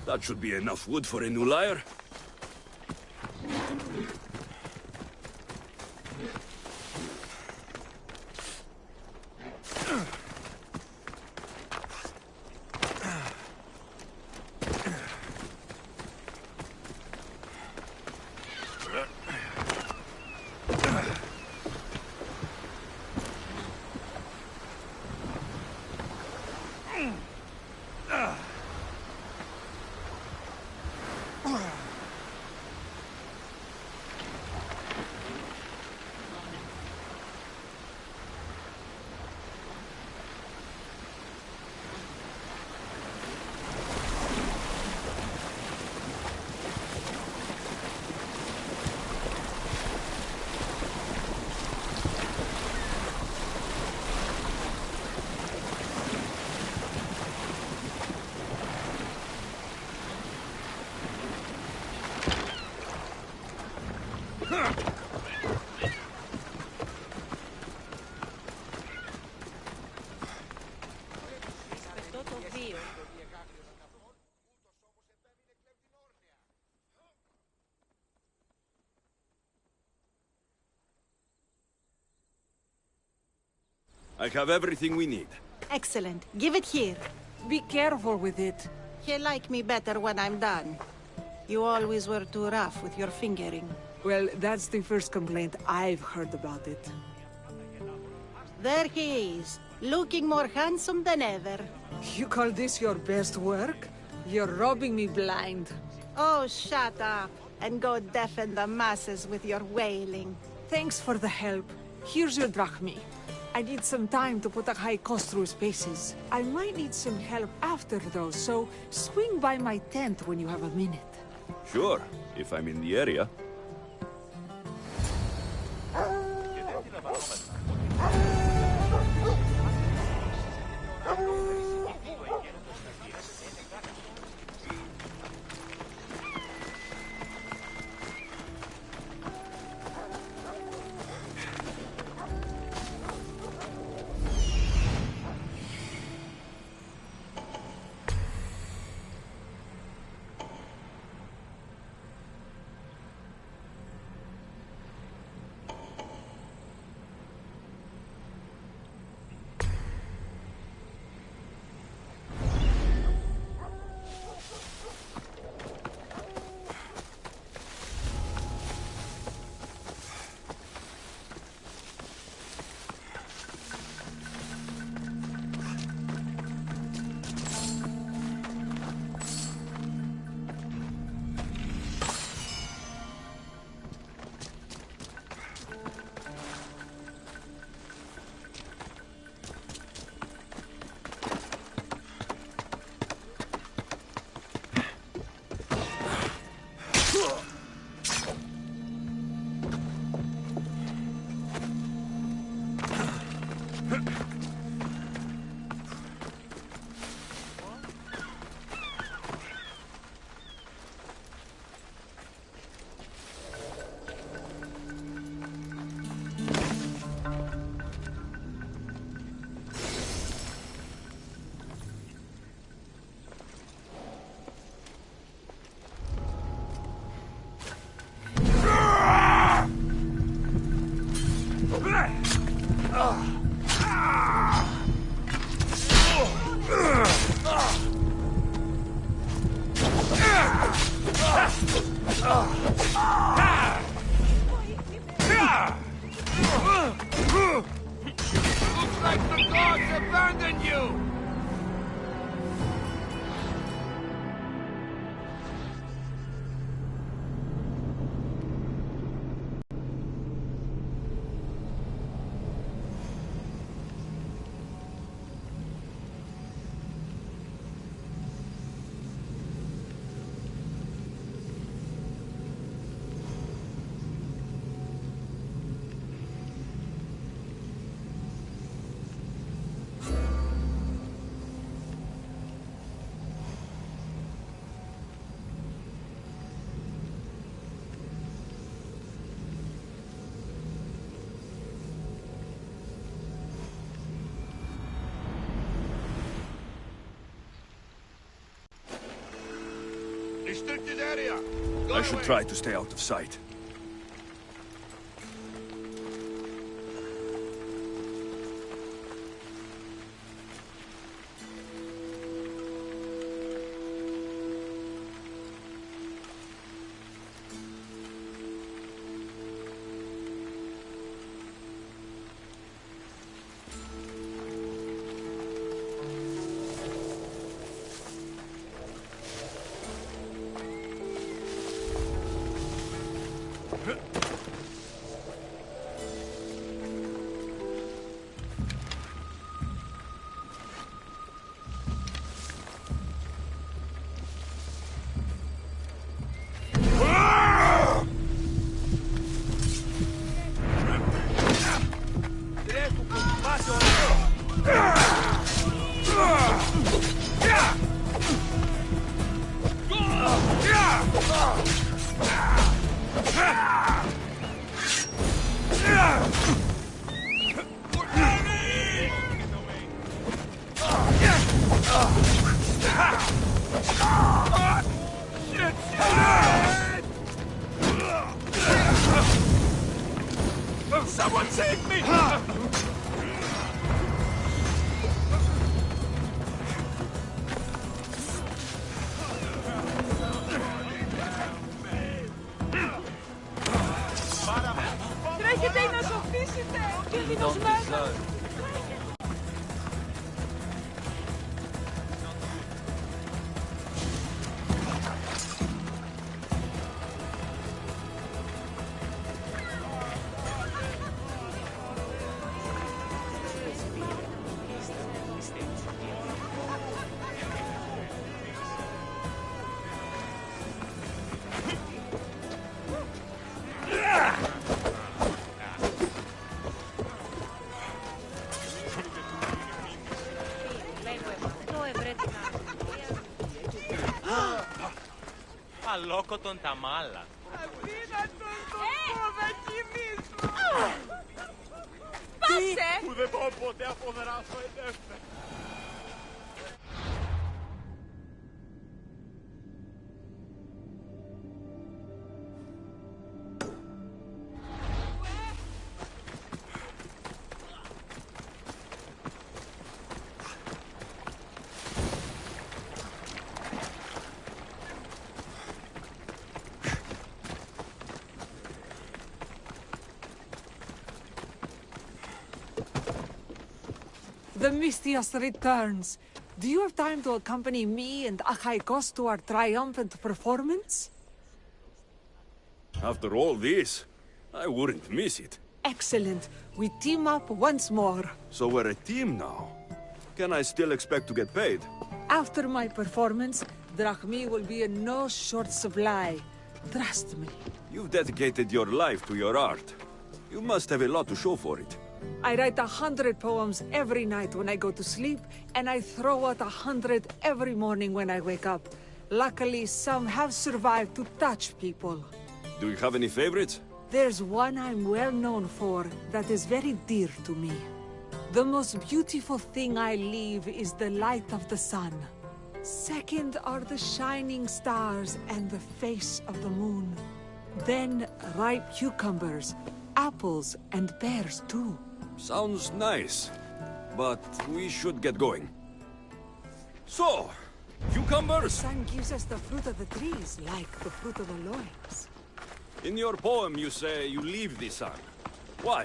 A: That should be enough wood for a new lyre. I have everything we need.
M: Excellent. Give it here.
K: Be careful with it.
M: He'll like me better when I'm done. You always were too rough with your fingering.
K: Well, that's the first complaint I've heard about it.
M: There he is, looking more handsome than ever.
K: You call this your best work? You're robbing me blind.
M: Oh, shut up, and go deafen the masses with your wailing.
K: Thanks for the help. Here's your drachmi. I need some time to put a high cost through spaces. I might need some help after though, so swing by my tent when you have a minute.
A: Sure, if I'm in the area.
C: Looks like the gods abandoned you! restricted area.
A: I should try to stay out of sight.
C: Someone save me!
K: Τρέχετε να σοφίσετε! Ο κίνδυνος μένει!
E: Αλόκοτον τα μάλα.
K: Αδύνατον το ποδακινής μου! Πάσε!
E: Που δεν μπορώ ποτέ αποδράσω εντεύθυν.
K: The Mystios returns. Do you have time to accompany me and Achaikos to our triumphant performance?
A: After all this, I wouldn't miss it.
K: Excellent. We team up once more.
A: So we're a team now. Can I still expect to get paid?
K: After my performance, drachmi will be in no short supply. Trust me.
A: You've dedicated your life to your art. You must have a lot to show for it.
K: I write 100 poems every night when I go to sleep, and I throw out 100 every morning when I wake up. Luckily, some have survived to touch people.
A: Do you have any favorites?
K: There's one I'm well known for that is very dear to me. The most beautiful thing I leave is the light of the sun. Second are the shining stars and the face of the moon. Then ripe cucumbers, apples, and pears too.
A: Sounds nice, but we should get going. So, cucumbers?
K: The sun gives us the fruit of the trees, like the fruit of the loins.
A: In your poem you say you leave the sun. Why?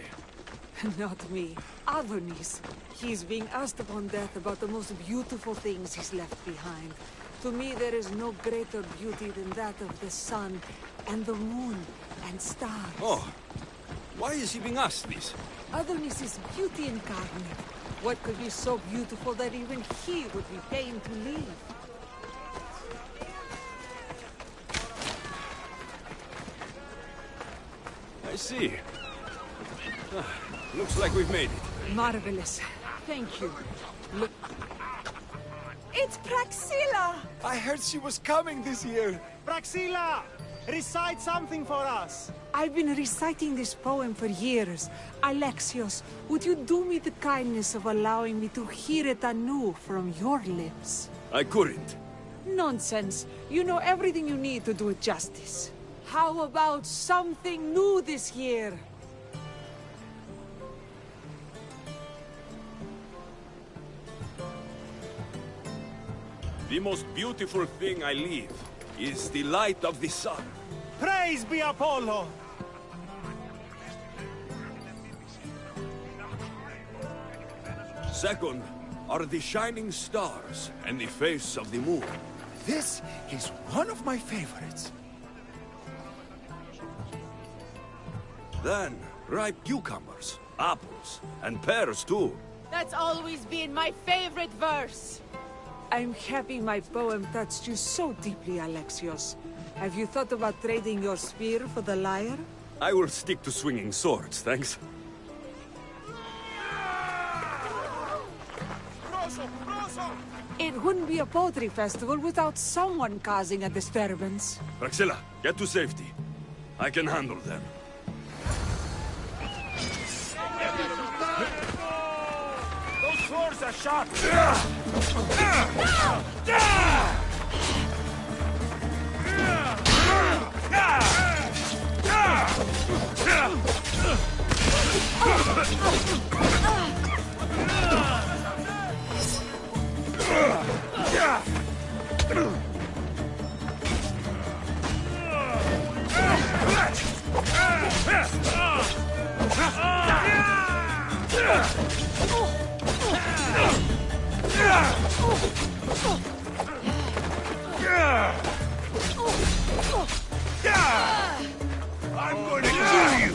K: Not me. Adonis. He's being asked upon death about the most beautiful things he's left behind. To me, there is no greater beauty than that of the sun, and the moon, and stars.
A: Oh, why is he being asked this?
K: Adonis is beauty incarnate. What could be so beautiful that even he would be pained to leave?
A: I see. Looks like we've made it.
K: Marvelous. Thank you. Look. It's Praxilla!
L: I heard she was coming this year. Praxilla! Recite something for us.
K: I've been reciting this poem for years. Alexios, would you do me the kindness of allowing me to hear it anew from your lips?
A: I couldn't.
K: Nonsense. You know everything you need to do it justice. How about something new this year?
A: The most beautiful thing I leave is the light of the sun.
L: Praise be Apollo!
A: Second are the shining stars and the face of the moon.
C: This is one of my favorites.
A: Then, ripe cucumbers, apples, and pears too.
N: That's always been my favorite verse.
K: I'm happy my poem touched you so deeply, Alexios. Have you thought about trading your spear for the lyre?
A: I will stick to swinging swords, thanks.
K: It wouldn't be a poetry festival without someone causing a disturbance.
A: Praxilla, get to safety. I can handle them.
E: Those swords are sharp!
C: I'm going to kill you!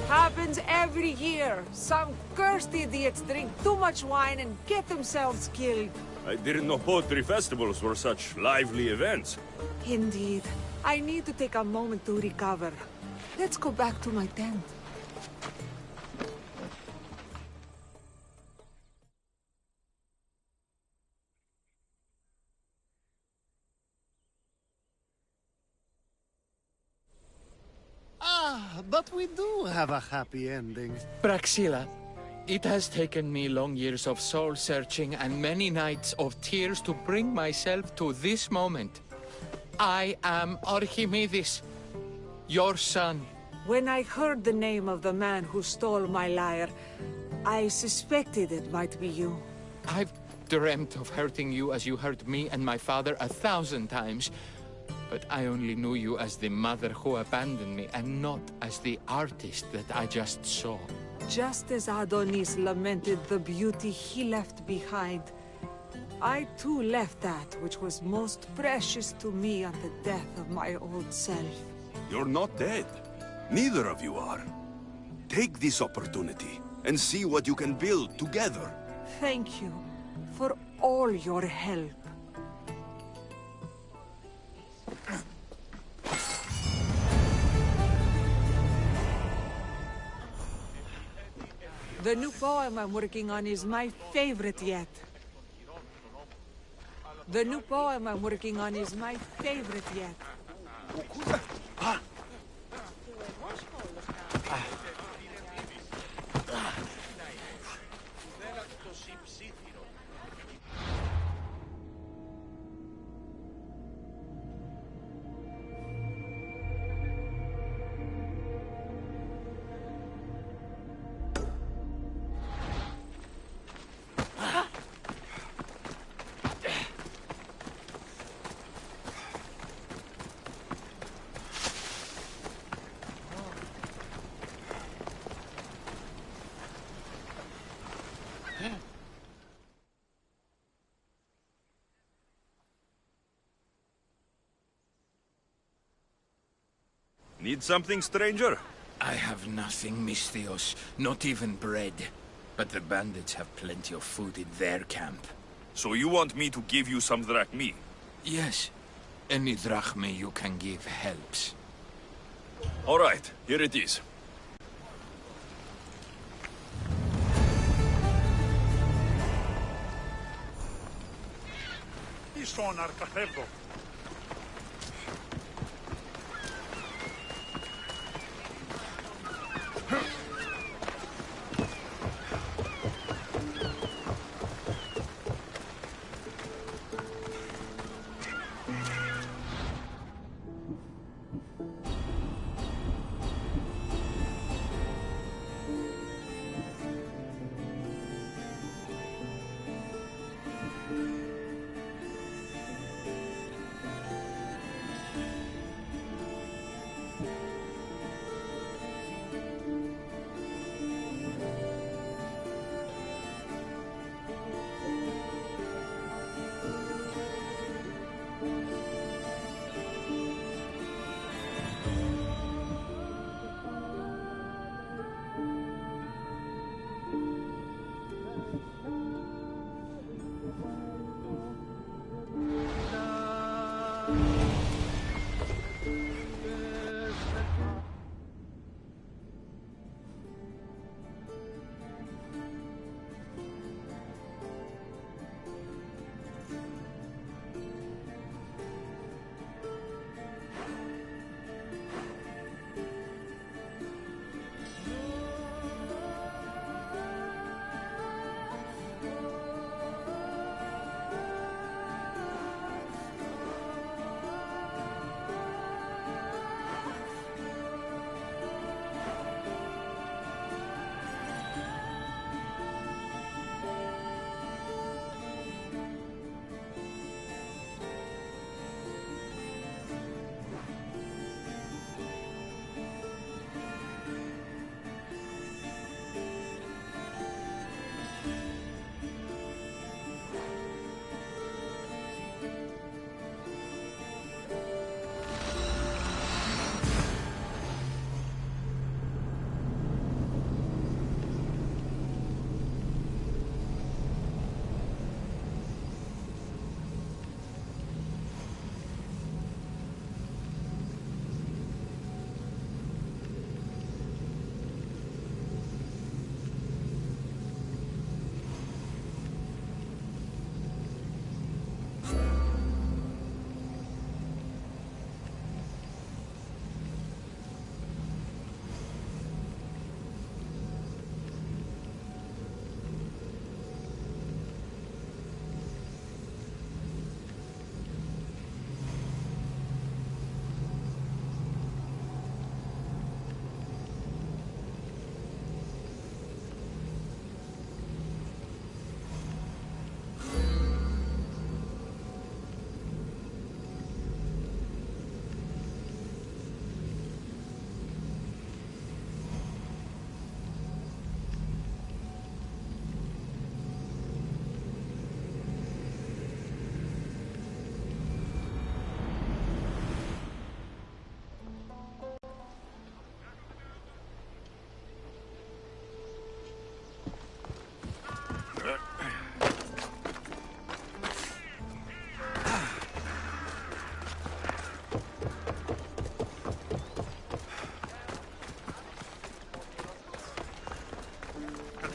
K: Happens every year. Some cursed idiots drink too much wine and get themselves killed.
A: I didn't know poetry festivals were such lively events.
K: Indeed. I need to take a moment to recover. Let's go back to my tent.
H: But we do have a happy ending.
J: Praxilla, it has taken me long years of soul-searching and many nights of tears to bring myself to this moment. I am Archimedes, your son.
K: When I heard the name of the man who stole my lyre, I suspected it might be you.
J: I've dreamt of hurting you as you hurt me and my father 1,000 times. But I only knew you as the mother who abandoned me, and not as the artist that I just saw.
K: Just as Adonis lamented the beauty he left behind, I too left that which was most precious to me on the death of my old self.
A: You're not dead. Neither of you are. Take this opportunity and see what you can build together.
K: Thank you for all your help. The new poem I'm working on is my favorite yet. The new poem I'm working on is my favorite yet.
A: Need something, stranger?
O: I have nothing, Misthios. Not even bread. But the bandits have plenty of food in their camp.
A: So you want me to give you some drachmi?
O: Yes. Any drachme you can give helps.
A: All right, here it is.
E: Ison arcafebo.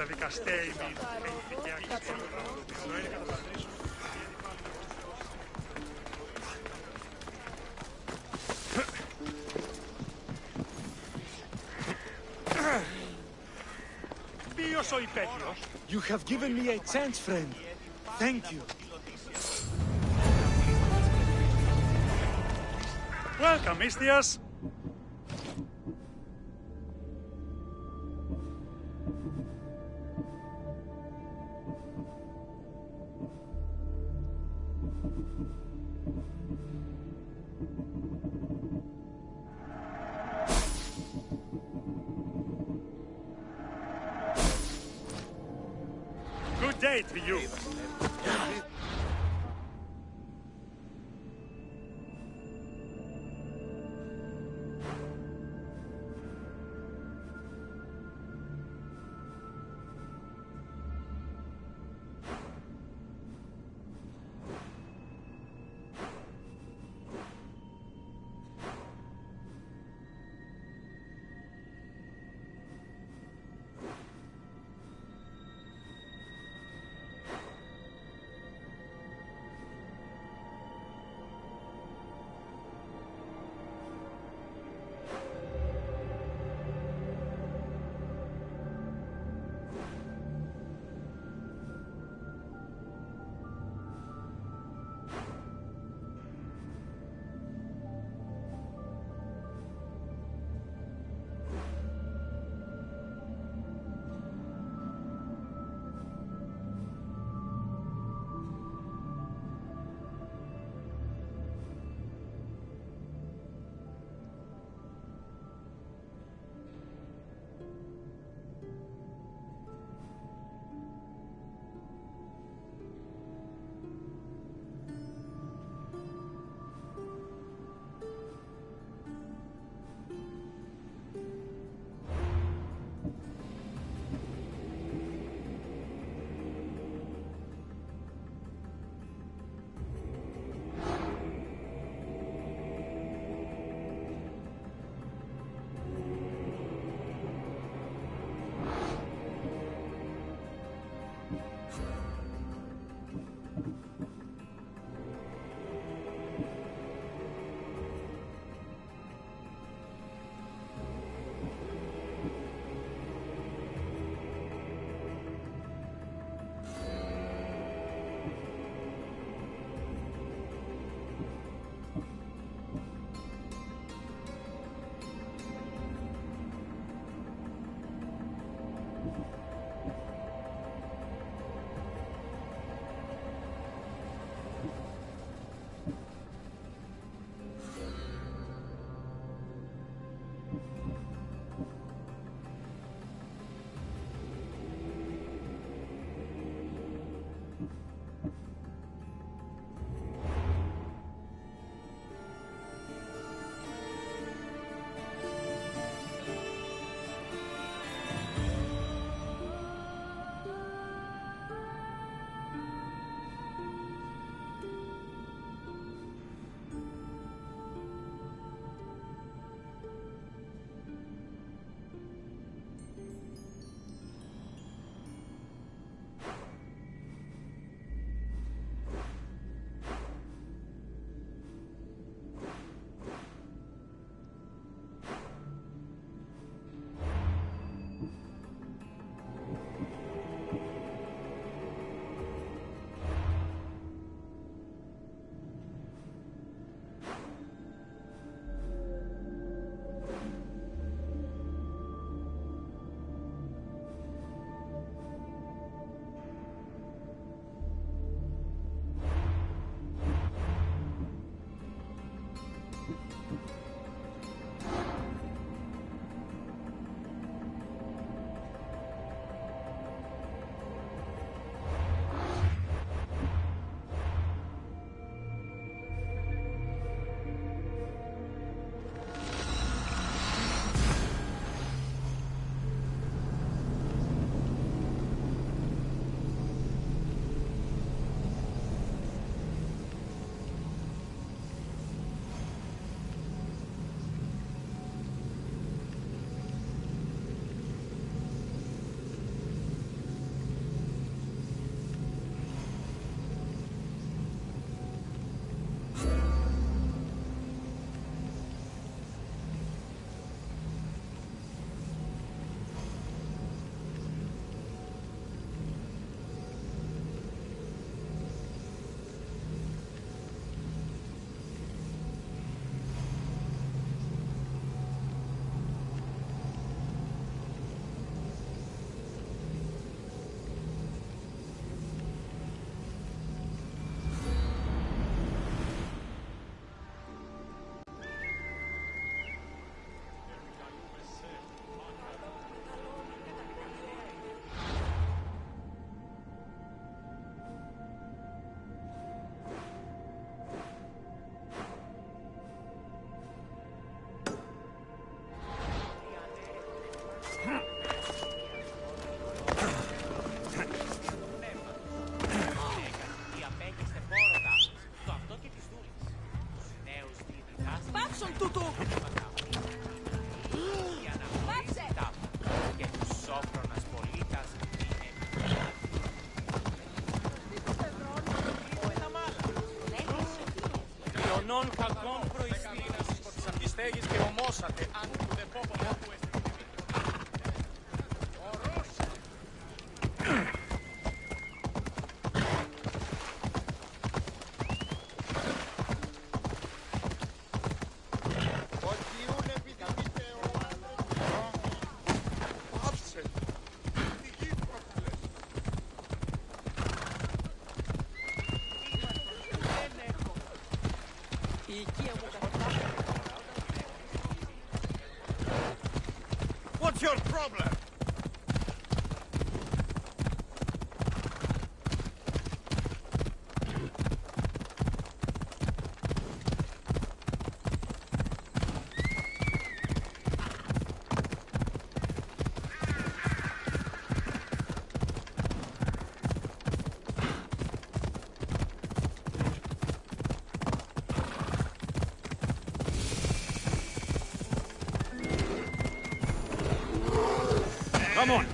P: καταδικαστέοι μην Ποιος ο υπέτειος?
L: You have given me a chance, friend. Thank you.
P: Welcome, Istias. Good day to you.
G: των κακών προϊστήρας της στέγης και ομόσατε αν του δε πόπο του
E: What's your problem? Come on.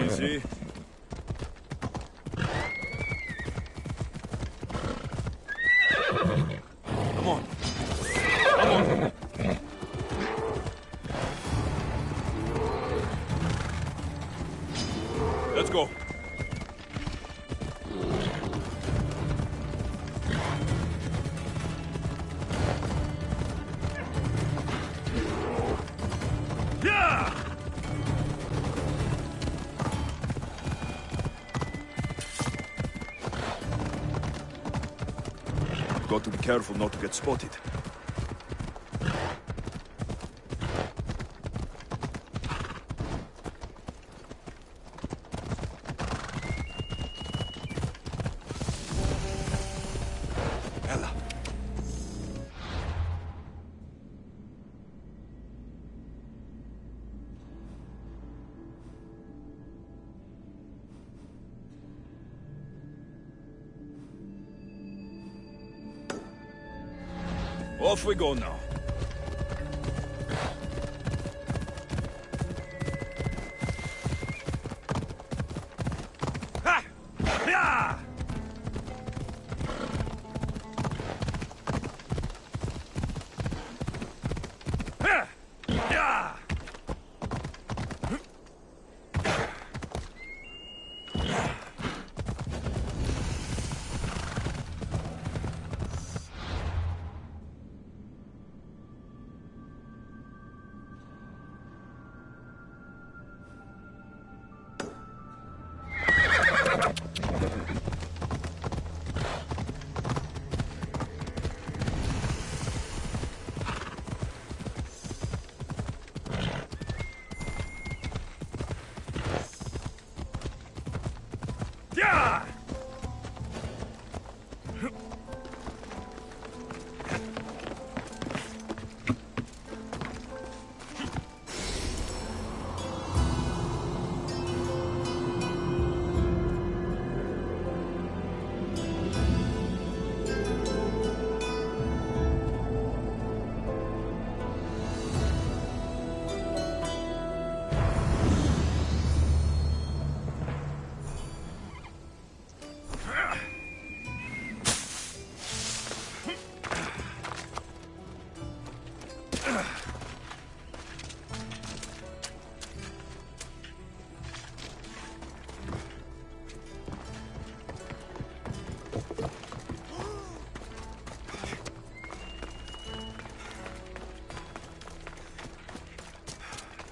E: Easy. Come on. Come on. Let's go. Yeah! Got to be careful not to get spotted. Ella. Off we go now. Ha! Yeah! Ha! Yeah! Yeah!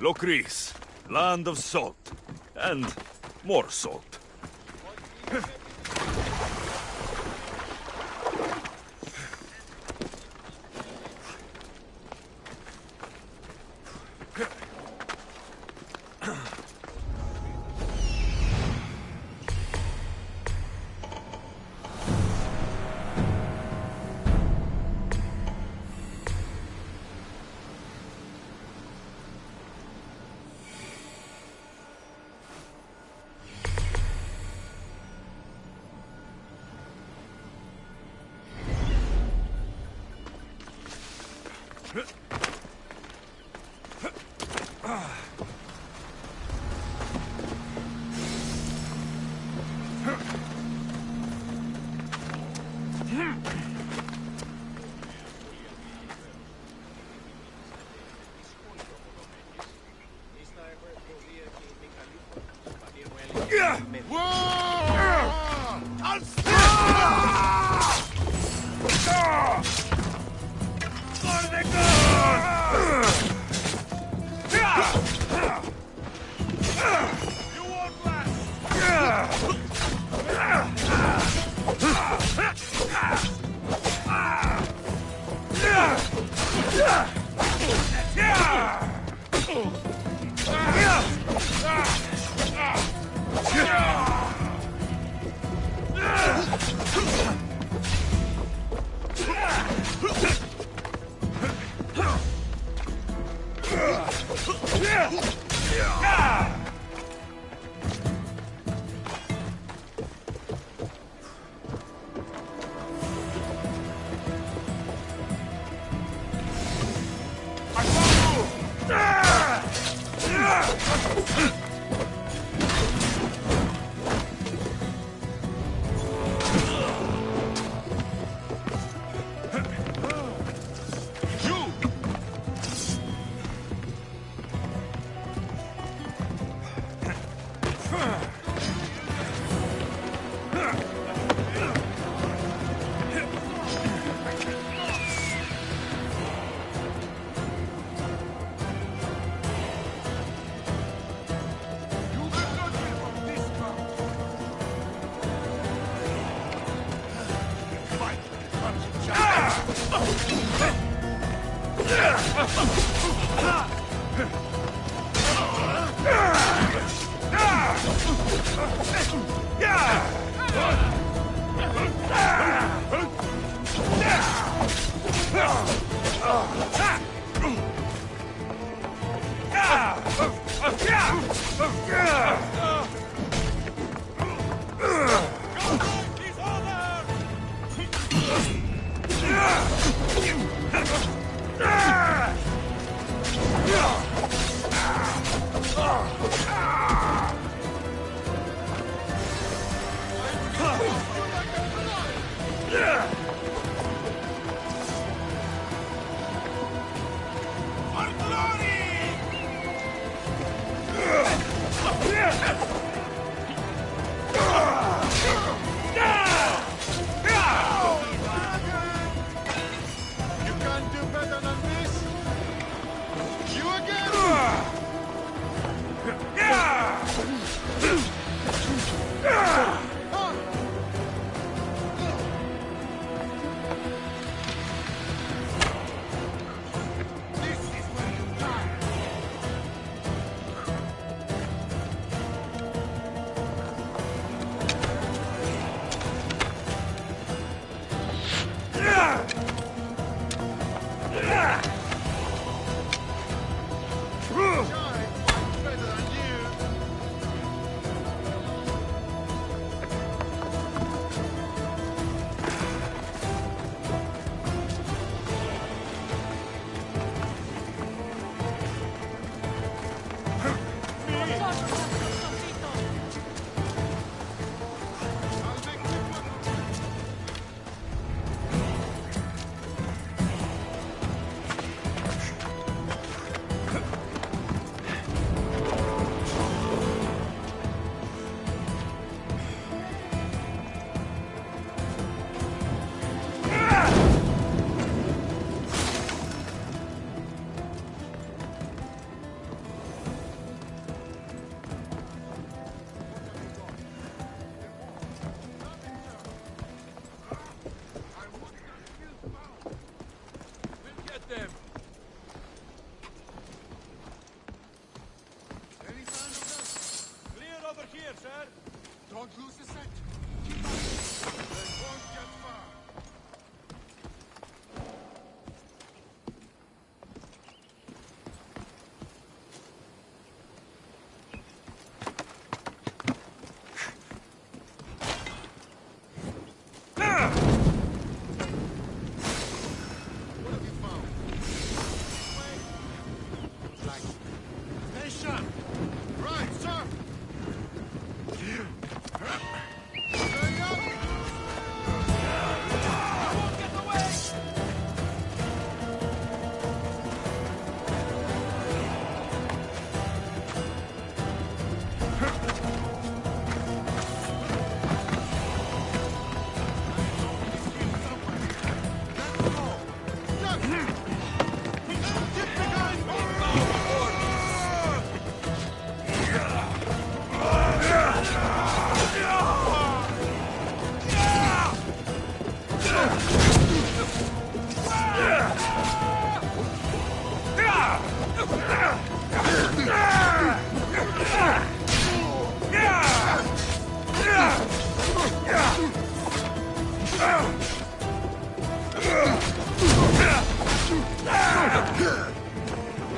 E: Lokris, land of salt. And more salt.
P: You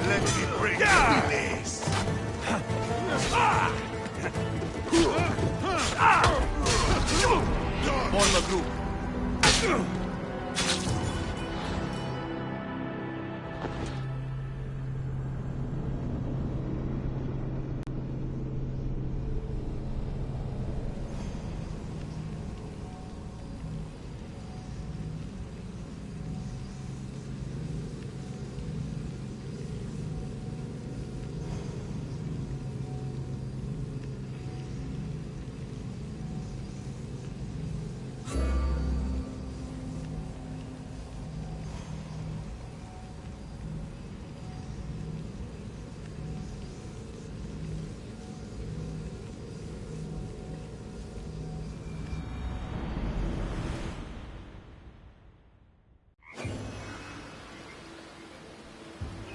P: Let me bring this.
C: Form a group.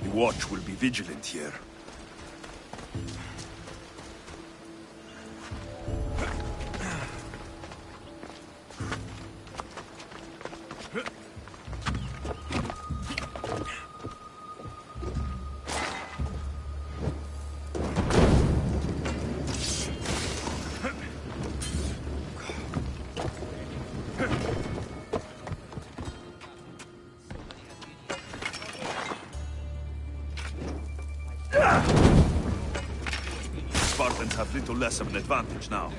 A: The watch will be vigilant here. Spartans have little less of an advantage now.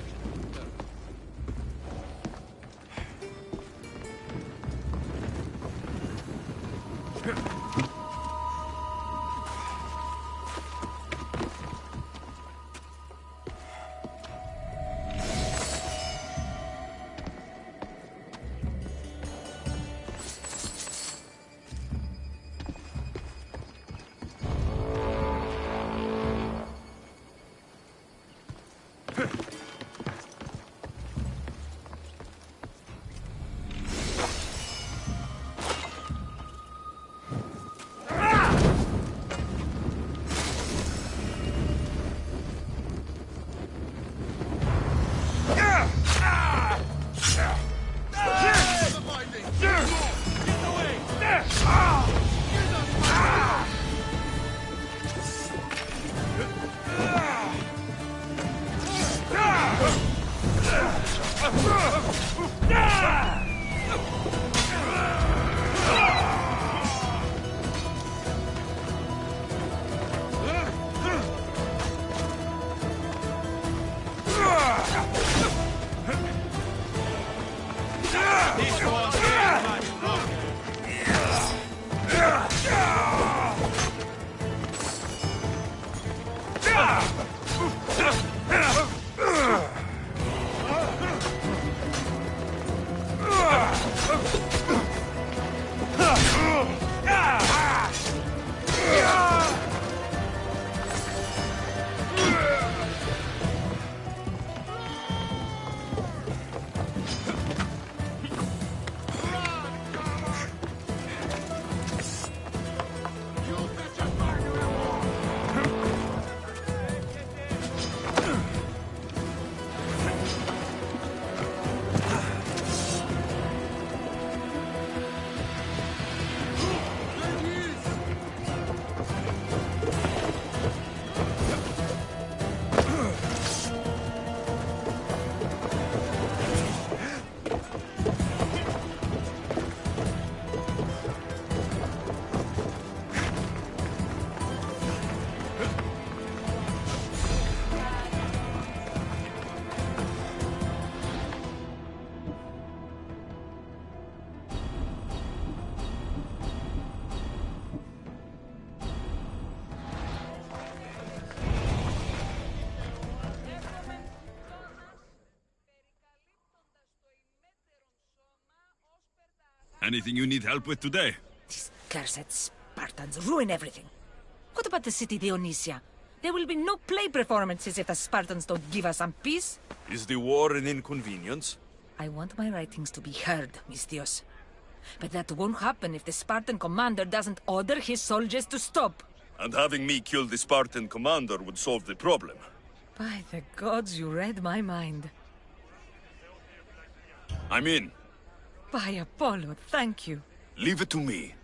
E: Anything you need help with today?
F: These cursed Spartans ruin everything. What about the city Dionysia? There will be no play performances if the Spartans don't give us some peace.
E: Is the war an inconvenience?
F: I want my writings to be heard, Misthios. But that won't happen if the Spartan commander doesn't order his soldiers to stop.
E: And having me kill the Spartan commander would solve the problem.
F: By the gods, you read my mind.
E: I'm in.
F: By Apollo, thank you.
P: Leave it to me.